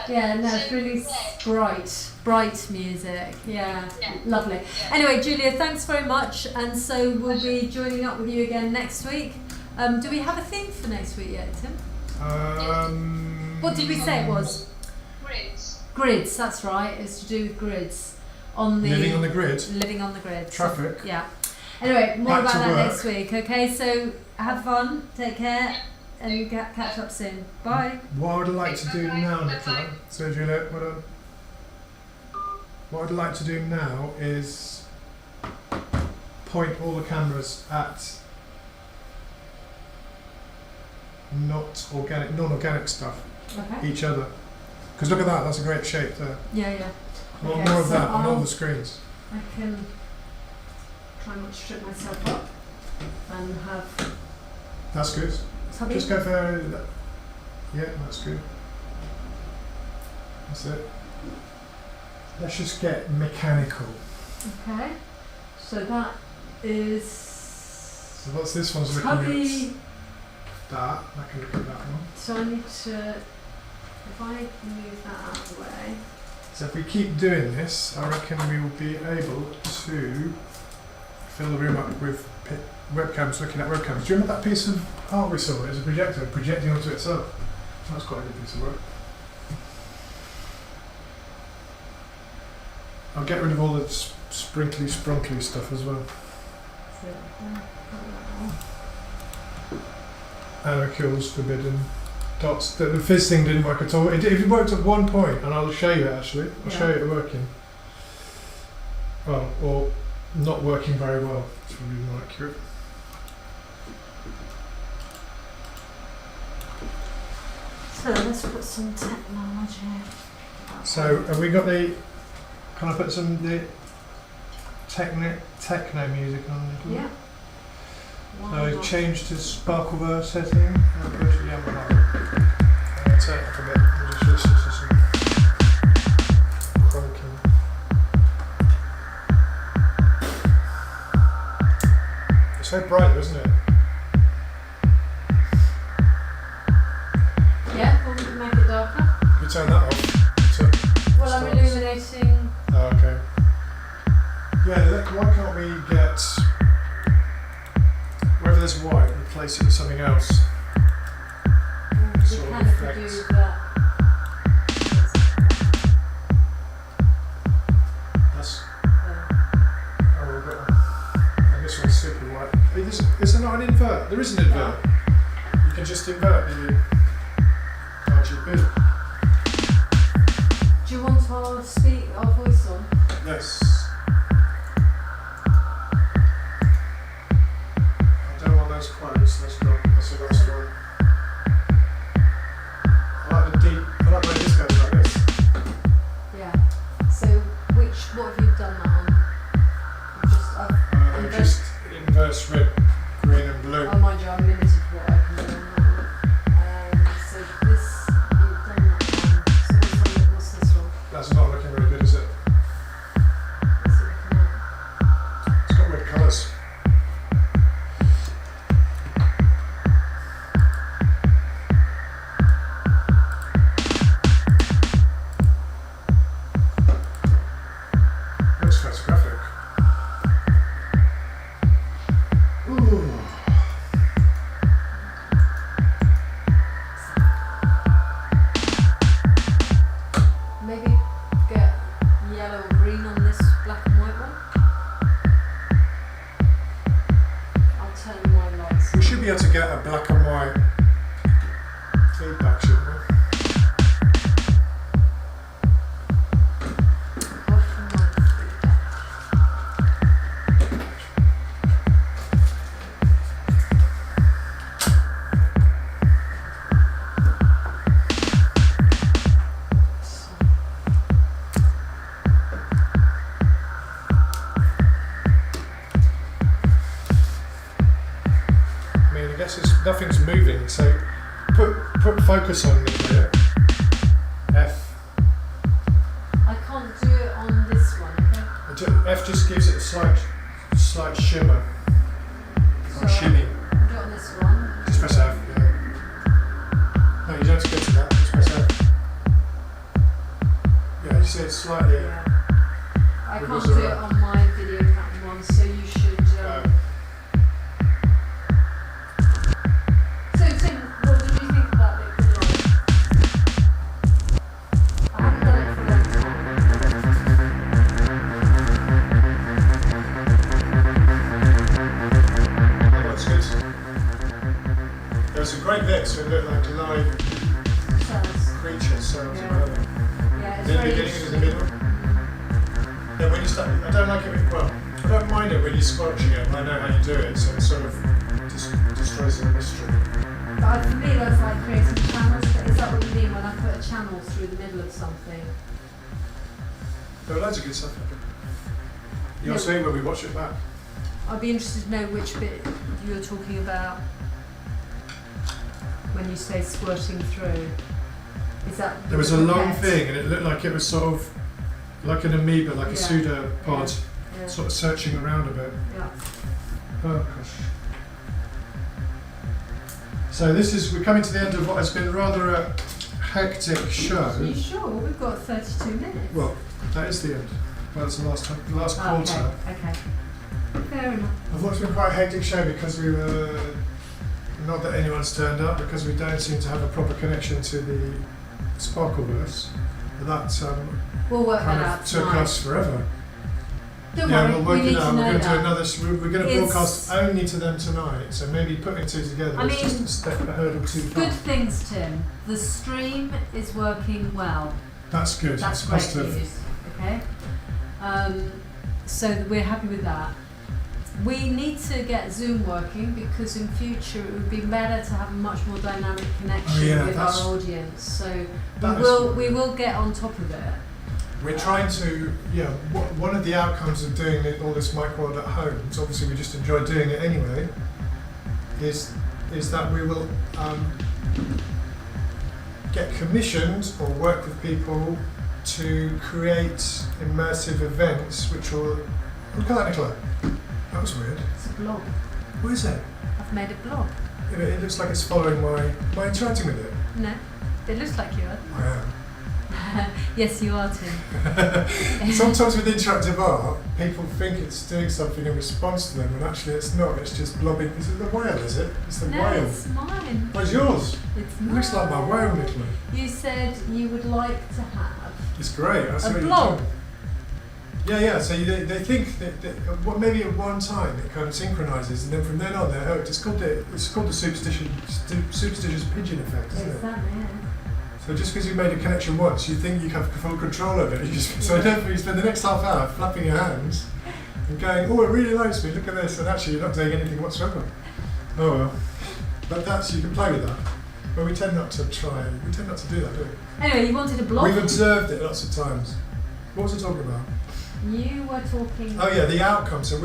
Yeah, no, it's really bright music. Yeah, lovely. Yeah. Anyway, Julia, thanks very much, and so we'll be joining up with you again next week. Do we have a theme for next week yet, Tim? What did we say it was? Grids, that's right. It's to do with grids. Living on the grid. Living on the grid. Traffic. So, yeah. Anyway, more Back about to that work. next week. Okay, so have fun, take care, and catch up soon. Bye. What I would like to do now, Nicola, so Juliet, what I'd like to do now is point all the cameras at non-organic stuff, Okay. each other. Because look at that, that's a great shape there. Yeah. I want Okay, more of so that on all I'll- the screens. I can try not to strip myself up and have That's good. tubby. Just go for that. Yeah, that's good. That's it. Let's just get mechanical. Okay. So that is So what's this one's looking tubby. at? That. I can look at that one. So I need to, if I move that out of the way. So if we keep doing this, I reckon we will be able to fill the room up with webcams, looking at webcams. Do you remember that piece of art we saw? It was a projector projecting onto itself. That was quite a good piece of work. I'll get rid of all the sprinkly, sprunkly stuff as well. Animalcules, forbidden. Dots. The fizz thing didn't work at all. It worked at one point, and I'll show you actually. I'll show you it working. Well, or not working very well. It's probably more accurate. So let's put some technology. So have we got the? Can I put some the techno music on? Yeah. So change to Sparkleverse setting. I'll go to the other one. turn it up a bit. We'll just listen to some croaking. It's so bright though, isn't it? Yeah, or we can make it darker. You turn that off. Well, I'm illuminating. Oh, okay. Yeah, look, why can't we get wherever there's white, replace it with something else? We Sort can of if we effect. do that. That's Yeah. oh, we've got and this one's super white. Hey, is there not an invert? There is an invert. You can just invert the RGB. Do you want our voice on? Yes. I don't want those quotes. That's a nice one. I like the deep. I like the way this goes like this. Yeah. So what have you done that on? Just Just inverse red, green, and blue. oh, mind you, I'm limited to what I can do on that one. So this, you've done that one. So what's this one? That's not looking very good, is it? What's it looking at? It's got weird colours. Looks photographic. Ooh. Maybe get yellow or green on this black and white one. I'll turn my lights. We should be able to get a black and white feedback, shouldn't we? Black and white feedback. I mean, I guess nothing's moving, so put focus on it here. F. I can't do it on this one, okay? F just gives it a slight shimmer. Or shimmy. I'll do it on this one. Just press F. Yeah. No, you don't have to go to that. Just press F. Yeah, you see it's slightly. Yeah. I can't Wiggles do it around. on my video pattern one, so you should. So Tim, what did you think about liquid light? I haven't done it for a long time. Oh, that's good. There was some great bits where it looked like live Cells. creature cells. Yeah. And whatever. Yeah, it's In the very beginning and in the interesting. middle. Yeah, when you start, I don't like it. Well, I don't mind it when you're squelching it. I know how you do it, so it sort of destroys the mystery. But for me, that's like creating channels. But is that what you mean when I put a channel through the middle of something? There were loads of good stuff happening. You'll No. see when we watch it back. I'd be interested to know which bit you were talking about when you say squirting through. Is that There was a long pet? thing, and it looked like it was sort of like an amoeba, like a Yeah. pseudopod, Yeah. sort of searching around a bit. Yeah. Oh gosh. So we're coming to the end of what has been rather a hectic Are show. you sure? We've got 32 minutes. Well, that is the end. Well, it's the last quarter. Okay. Fair enough. I thought it's been quite a hectic show because we were, not that anyone's turned up, because we don't seem to have a proper connection to the Sparkleverse. But that We'll work kind that of out took tonight. us forever. Don't Yeah, worry, we'll we work need it to out. know We're going to do that. another. We're going to It's- broadcast only to them tonight. So maybe putting two together I is mean, just a step a hurdle too far. Good things, Tim. The stream is working well. That's good. That's It's great positive. news. Okay. So we're happy with that. We need to get Zoom working because in future it would be better to have a much more dynamic connection with that's- our audience. So that we is- will get on top of it. We're trying to, one of the outcomes of doing all this Microworld at home, so obviously we just enjoy doing it anyway, is that we will get commissioned or work with people to create immersive events which will... Look at that, Nicola. That was weird. It's a blog. What is it? I've made a blog. Yeah, it looks like it's following my interacting with it. No, it looks like you are. I am. Yes, you are too. Sometimes with interactive art, people think it's doing something in response to them, and actually it's not. It's just blobbing. Is it the whale? Is it? It's the No, whale. it's mine. Where's yours? It's It mine. looks like my whale, Nicola. You said you would like to have It's great. I see a what you're blog. doing. Yeah. So they think that well, maybe at one time it kind of synchronizes, and then from then on they're hooked. It's called the superstitious pigeon effect, isn't it? Exactly. Yeah. So just because you made a connection once, you think you have full control of it. So therefore you spend the next half hour flapping your hands and going, oh, it really likes me, look at this, and actually you're not doing anything whatsoever. Oh well. But you can play with that. But we tend not to do that, do we? Anyway, you wanted a blog. We've observed it lots of times. What was I talking about? You were talking. Oh yeah, the outcome. So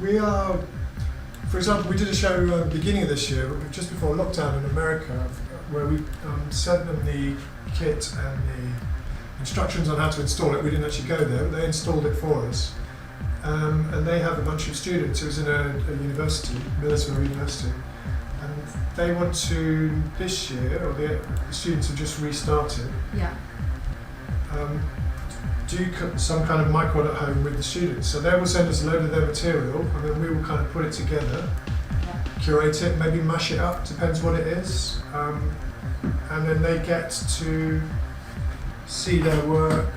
we are. For example, we did a show at the beginning of this year, just before lockdown in America, where we sent them the kit and the instructions on how to install it. We didn't actually go there, but they installed it for us. And they have a bunch of students. It was in a university, Millersville University. And they want to, this year, or the students have just restarted, Yeah. do some kind of Microworld at home with the students. So they will send us a load of their material, and then we will kind of put it together, curate it, maybe mash it up, depends what it is. And then they get to see their work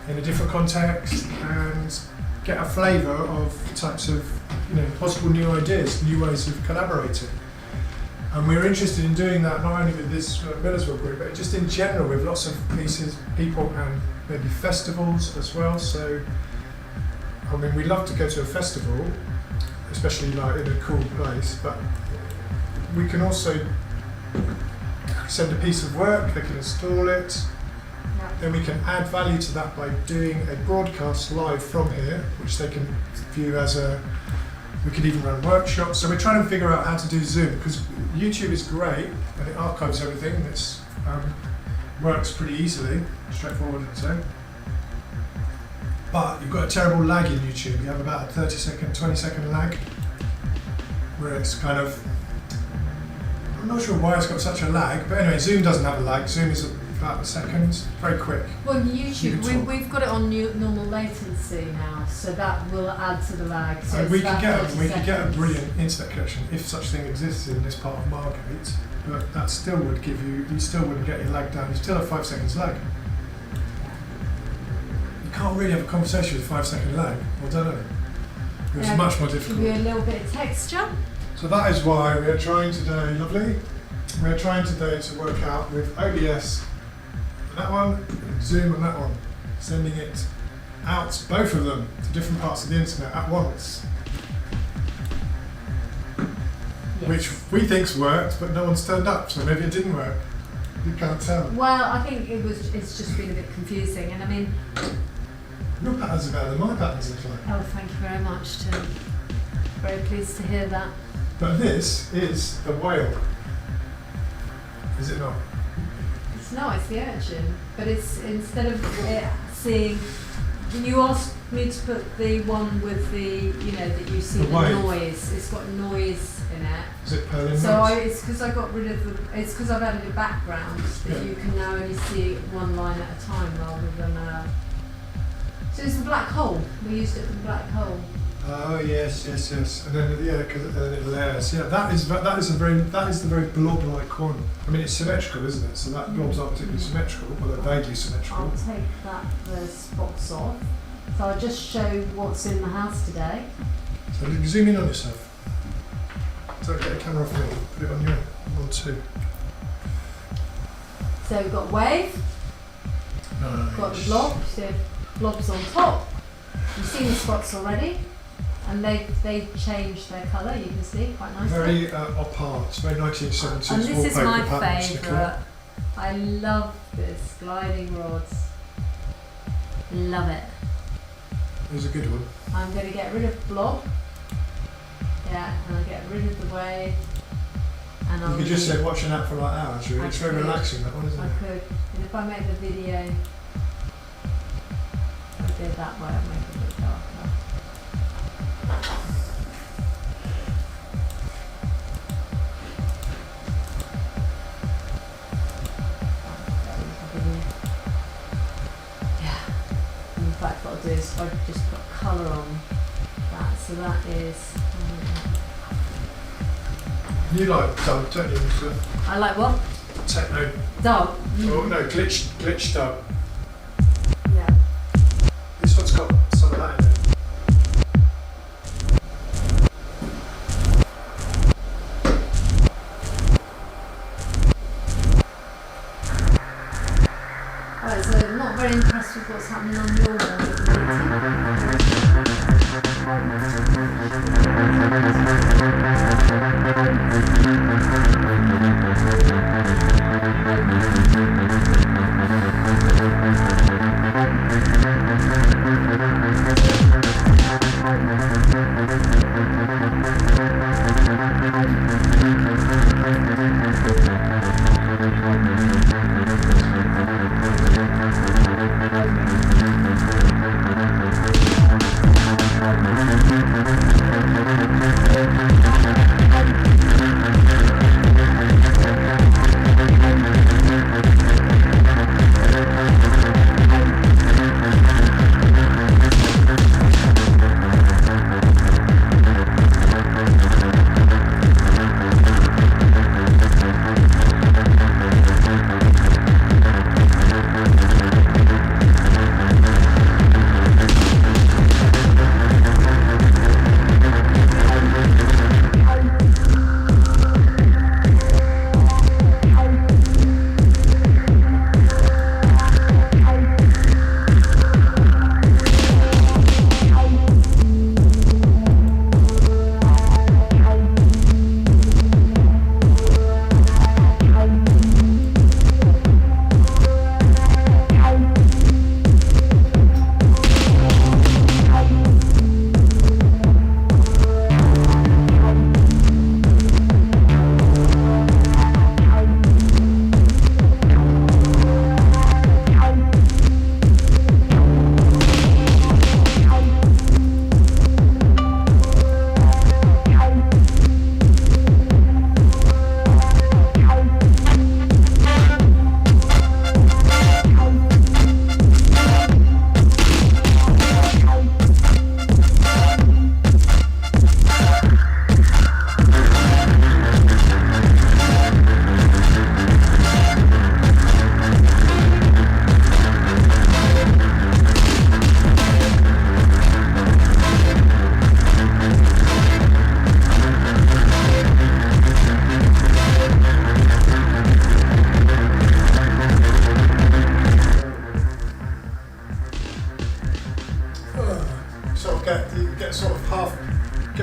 in a different context and get a flavour of types of possible new ideas, new ways of collaborating. And we're interested in doing that not only with this Millersville group, but just in general with lots of people and maybe festivals as well. So, I mean, we love to go to a festival, especially like in a cool place, but we can also send a piece of work, they can install it, then we can add value to that by doing a broadcast live from here, which they can view as we could even run workshops. So we're trying to figure out how to do Zoom, because YouTube is great and it archives everything. It works pretty easily, straightforward and so. But you've got a terrible lag in YouTube. You have about a 30-second, 20-second lag, where it's kind of, I'm not sure why it's got such a lag, but anyway, Zoom doesn't have a lag. Zoom is about a second, very quick. Well, YouTube, talk. we've got it on normal latency now, so that will add to the lag. So And it's we about could get a 30 brilliant internet connection if such thing existed in this part of Margate, but that still would give you still wouldn't get your lag down. You still have 5 seconds lag. You can't really have a conversation with 5 second lag. I don't know. It's Yeah, much more Give difficult. you a little bit of texture. So that is why we are trying today, lovely. We are trying today to work out with OBS on that one, and Zoom on that one, sending it out, both of them, to different parts of the internet at once, Yes. which we think's worked, but no one's turned up, so maybe it didn't work. You can't tell. Well, I think it's just been a bit confusing, and I mean, Your patterns are better than my patterns, look like. oh, thank you very much, Tim. Very pleased to hear that. But this is the whale. Is it not? It's not, it's the urchin, but it's instead of it seeing, you asked me to put the one with the, that you see The the wave. noise. It's got noise in it. Is it Perlin So noise? it's because I got rid of it's because I've added a background that Yeah. you can now only see one line at a time rather than so it's the black hole. We used it for the black hole. Oh yes. And then because then it layers. Yeah, that is the very blob-like one. I mean, it's symmetrical, isn't it? So that blob's not particularly symmetrical, but they're vaguely symmetrical. I'll take the spots off. So I'll just show what's in the house today. So zoom in on yourself. So get a camera off me. Put it on your one too. So we've got wave, got the blob. So blobs on top. You've seen the spots already, and they changed their colour. You can see quite nicely. Very apart. It's very 1970s And this is wallpaper my patterns, favourite. I love this gliding rods. Love it. It was a good one. I'm going to get rid of blob. Yeah, and I'll get rid of the wave. And You could just sit watching that for like hours, really. It's very relaxing, that one, isn't I it? could. And if I make the video, I did that way, I'd make it a bit darker. Yeah. In fact, what I'll do is I'll just put colour on that. So that is. You like dub, don't you? I like what? Techno. Dub. Oh no, glitch dub. Yeah. This one's got some of that in it. Right, so I'm not very impressed with what's happening on your one.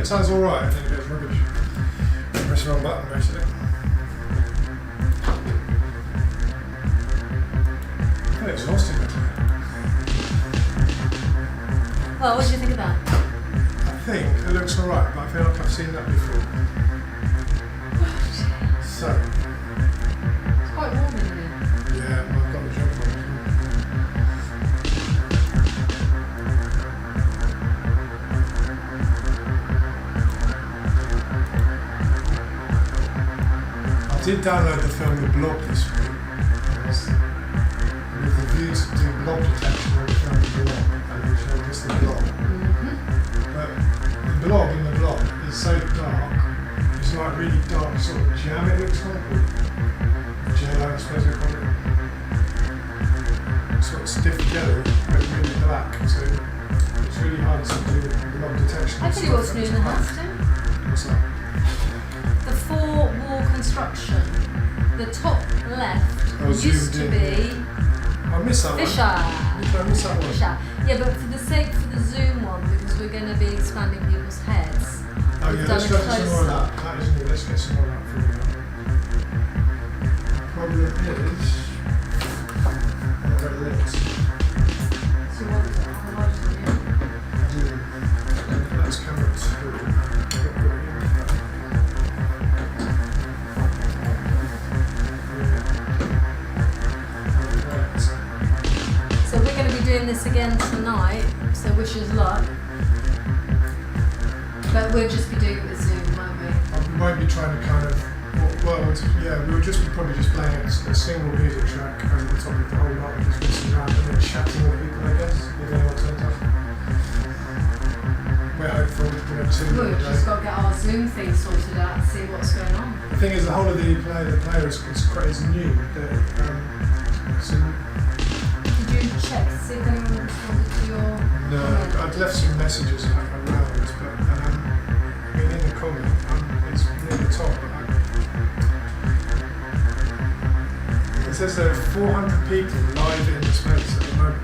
Sounds alright, I think it goes rubbish. Press the wrong button, basically. I'm exhausted. Well, what do you think of that? I think it looks alright, but I feel like I've seen that before. So. It's quite warm in here. Yeah, I've got the jumper on. I did download the film The Blob this week. With the view to do blob detection on the film The Blob, and we showed just the blob. But the blob in the blob is so dark, it's like really dark sort of jam it looks like, or gel I suppose they call it. Sort of stiff jelly, but really black, so it's really hard to do blob detection. I tell you what's new in the house, Tim. What's that? The four-wall construction. The top left used to be I miss that Fisher. one. I miss that one. Fisher. Yeah, but for the sake for the Zoom one, because we're going to be expanding people's heads. Oh we've yeah, done let's a go for some more of close-up. that. That is new. Let's get some more of that for you. Problem is, I've got lips. So what is it? How large is it? That's camera 2. doing this again tonight, so wish us luck. But we'll just be doing it with Zoom, won't we? We might be trying to kind of, we would just be probably just playing a single music track over the top of the whole lot and just messing around and then chatting with people, I guess, if anyone turns up. We're hopeful, We've just got to get our Zoom thing sorted out and see what's going on. The thing is, the whole of the player is new. Did you check to see if anyone responded to your comment? I've left some messages around, but in the comment, it's near the top. It says there are 400 people live in the space at the moment,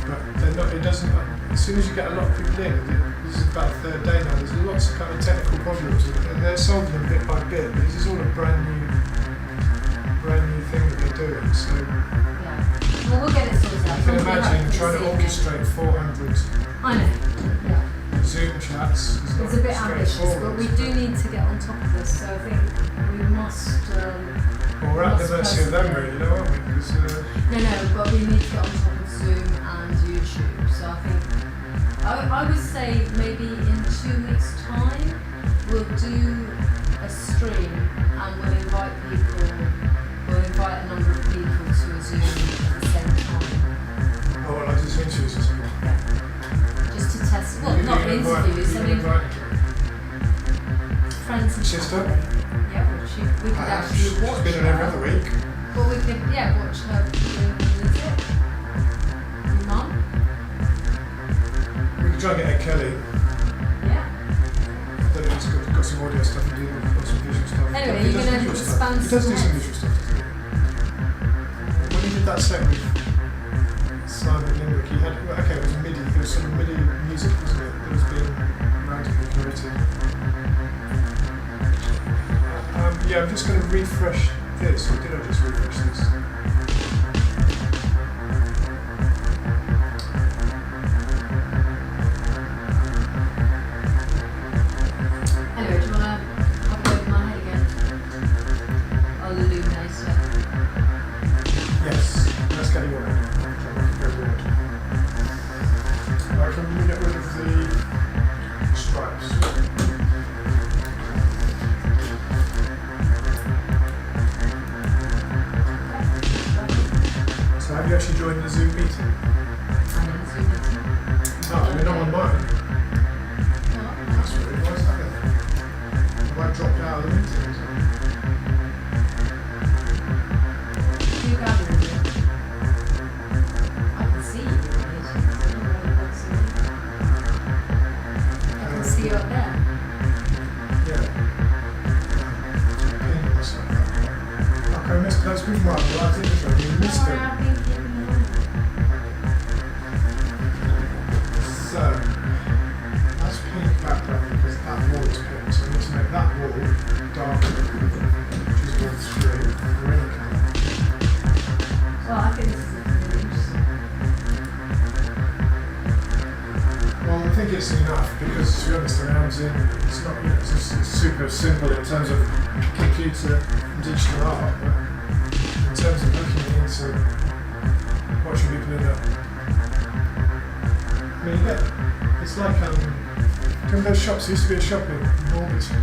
but they're not. It doesn't. As soon as you get a lot of people in, this is about the third day now. There's lots of kind of technical problems, and they're solving them bit by bit. But this is all a brand new thing that they're doing. So yeah, well, we'll get it sorted out. You can imagine trying to orchestrate 400. I know. Yeah. Zoom chats. It's a bit ambitious, but we do need to get on top of this. So I think we must. Well, we're at the mercy of them, really, aren't we? No, but we need to get on top of Zoom and YouTube. So I think I would say maybe in 2 weeks' time we'll do a stream and we'll invite a number of people to a Zoom at the same time. Oh, like just interviews or something? Yeah. Just to test, well, not interviews, I mean, friends and sister? Yeah, well, we could actually watch her. She's been on every other week. Well, we could, watch her doing music. Your mum? We could try and get Ed Kelly. Yeah. I don't know, he's got some audio stuff and got some visual stuff. Anyway, you're going to expand He does do some visual stuff, doesn't he? When he did that set with Simon Limerick, he had, it was MIDI, it was sort of MIDI music, wasn't it? That was being randomly created. I'm just going to refresh this, or did I just refresh this? Anyway, do you want to upload my head again? I'll illuminate it. Yes, let's get you on it. Right, can we get rid of the stripes? So have you actually joined the Zoom meeting? I'm in the Zoom meeting. Oh, you're not on mine? That's weird. Why is that then? Have I dropped out of the meeting? You gather in it. I can see you in the meeting. I can see you up there. Yeah. Ping myself. Okay, missed that's good one. I think you missed it. So, that's pink background because that wall is pink, so let's make that wall darker, which is wall 3, green colour. Well, I think this is really interesting. Well, I think it's enough because, to be honest, around Zoom, it's not, it's super simple in terms of computer and digital art, but in terms of looking into watching people in a I mean, it's like, remember those shops? There used to be a shop in Normanton.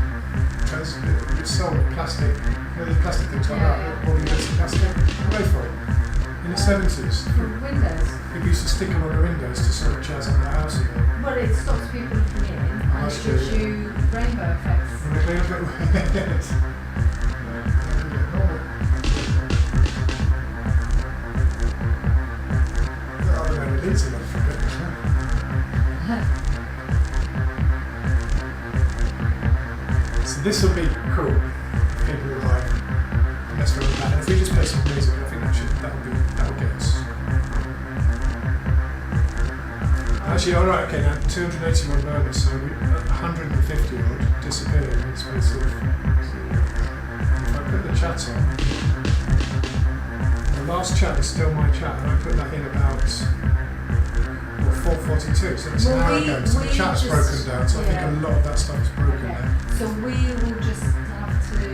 It sold plastic, these plastic things like that, body bits of plastic. What were they for? In the 70s. For windows. People used to stick them on the windows to sort of jazz up the house again. Well, it stops people looking in and it gives you rainbow effects. And they clean up it. So this will be cool. People will like mess around with that. And if we just play some music, I think that'll get us. Actually, alright, okay, now 281 learners, so 150 odd disappeared in the space of. If I put the chat on, the last chat is still my chat, and I put that in about 4:42, so it's an hour ago, so the chat's broken down, so I think a lot of that stuff is broken down. So we will just have to.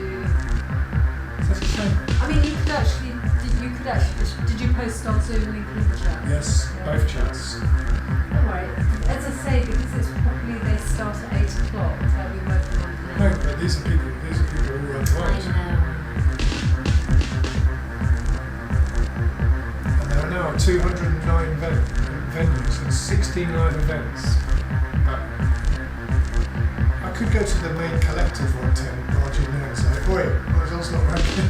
That's a shame. I mean, you could did actually. Did you post on Zoom link in the chat? Yes, both chats. Don't worry. As I say, because it's probably they start at 8 o'clock. They'll be working on it. No, but these are people who are employed. And there are now 209 venues and 16 live events. I could go to the main collective one, barge in there and say, oi, my results not working.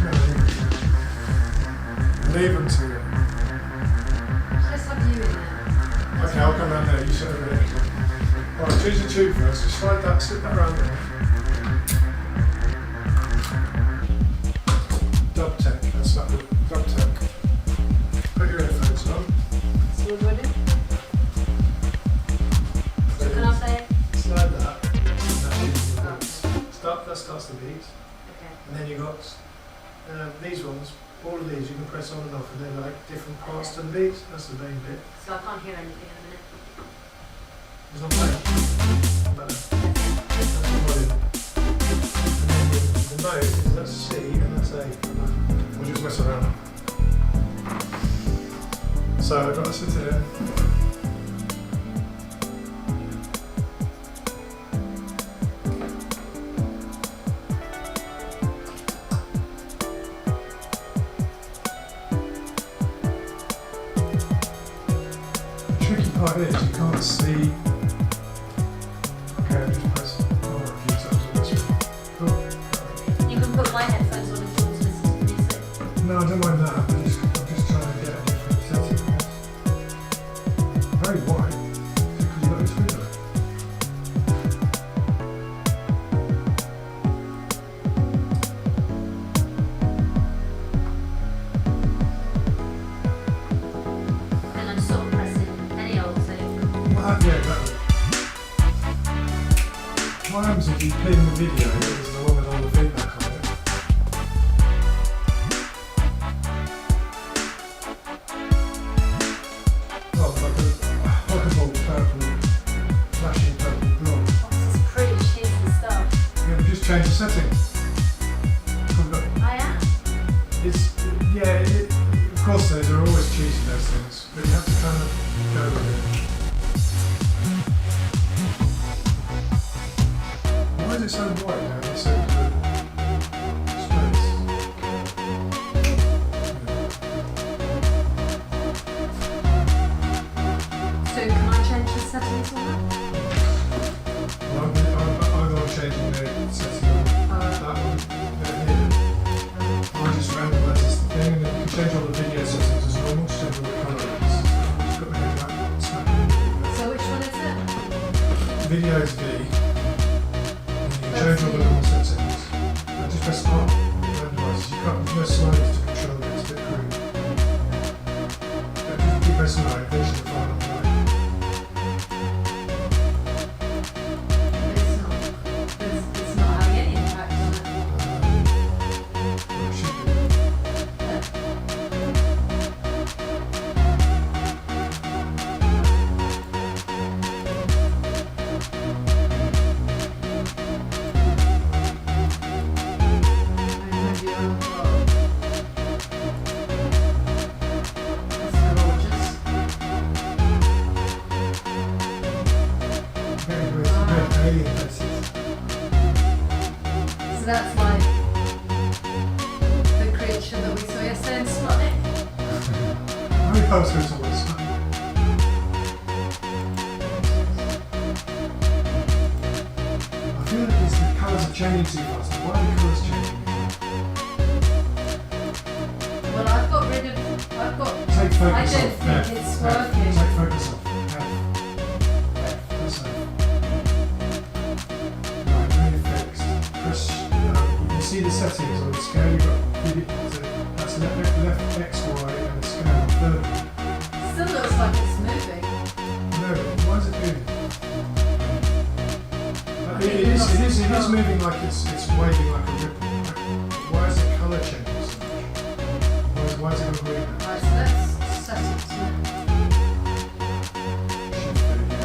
Leave them to it. Let's have you in there. Okay, I'll come around there, you sit over there. Alright, choose your tube first, just slide that, slip that around there. Dub tech, that's that one. Dub tech. Put your headphones on. So we're ready? So can I say it? Slide that. That starts the beat. Okay. And then you got these ones, all of these you can press on and off and they're like different parts to the beat. That's the main bit. So I can't hear anything in a minute. It's not playing. That's the volume. And then the mode is that's C and that's A. We'll just mess around. So I've got to sit here. Part is you can't see. Okay, just press forward a few times on this one. Cool. You can put my headphones on if you want to listen to music. No, I don't mind that. I'm just trying to get a different setting. Very white. Because you've got this window. And I'm sort of pressing any old thing. Yeah, exactly. What happens if you play in the video is the one with all the feedback on it? Oh, like a horrible purple, flashing purple blob. Oh, it's pretty cheesy stuff. Yeah, we just change the setting. I am. Of course there are always cheesy those things, but you have to kind of go with it. Why is it so white now? It's so space. So can I change the settings on that? Well, I'm not changing the setting on that one. I just randomise this thing and then you can change all the video settings as normal, just change all the colour. Just got my head back, snap it. So which one is it? Video is V. Change all the normal settings. And just press R. Randomises. You can't, there's no sliders to control it, it's a bit crude. Just keep pressing R, eventually the file on the right. It's not having any impact on it. It should be. So that's like the creature that we saw yesterday in Sputnik. How many posters on this? I feel like the colours are changing too fast. Why are the colours changing? Well, I've got. Take focus I off. don't think it's working. Take focus off. That's it. Right, really fixed. Press. You can see the settings on the scale. You've got that's left X, Y, and the scale. Third. Still looks like it's moving. No, why is it moving? It is moving like it's waving like a ripple. Why is the colour changing so much? Why is it on green now? Right, so let's set it to.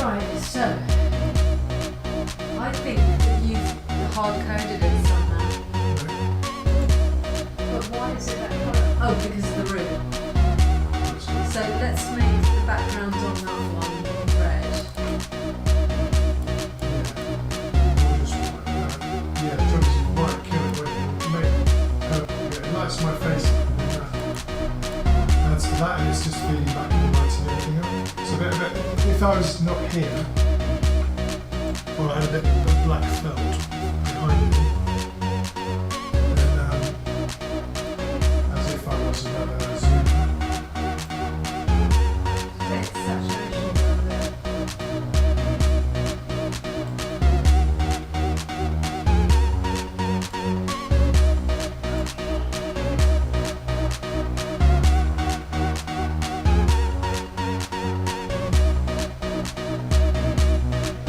Right, so I think that you've hard coded it somehow. But why is it that colour? Oh, because of the room. that, and it's just feeding back the light and everything else. So if I was not here, or I had a bit of black felt behind me, then as if I was another zoom. It's saturation over there.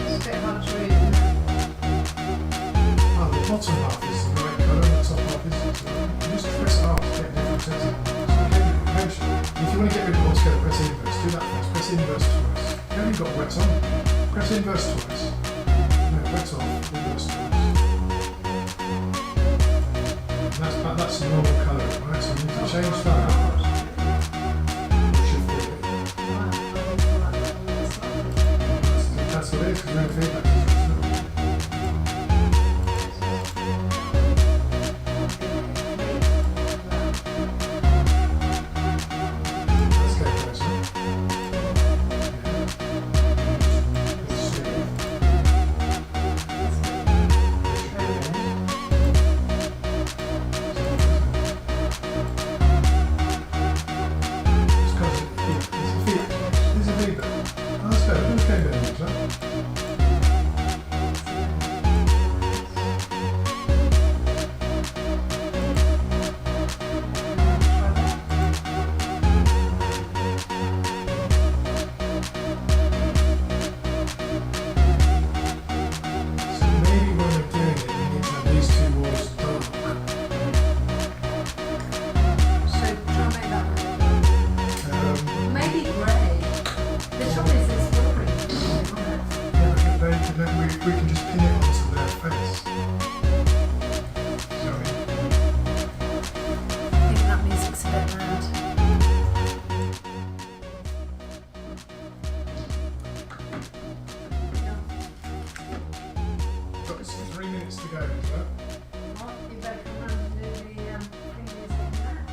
It's a bit hard to read, isn't it? Oh, the bottom half is the right colour, and the top half isn't. So you just press R to get different settings. If you want to get rid of it altogether, press inverse. Do that first. Press inverse twice. You only got wet on. Press inverse twice. No, wet off. Inverse twice. And that's the normal colour, right? So you need to change that. Should be it. That's what it is, because we're in feedback. We can just pin it onto their face. Sorry. I think that music's a bit loud. Got 3 minutes to go. Right? What? You better come round and do the thing music there.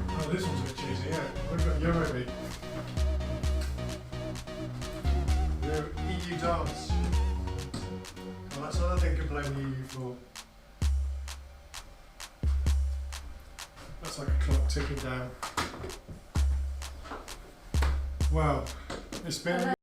Oh, this one's a bit cheesy, yeah. We've got Eurobeat. EU dance. Well, that's another thing to blame the EU for. That's like a clock ticking down. Well, it's been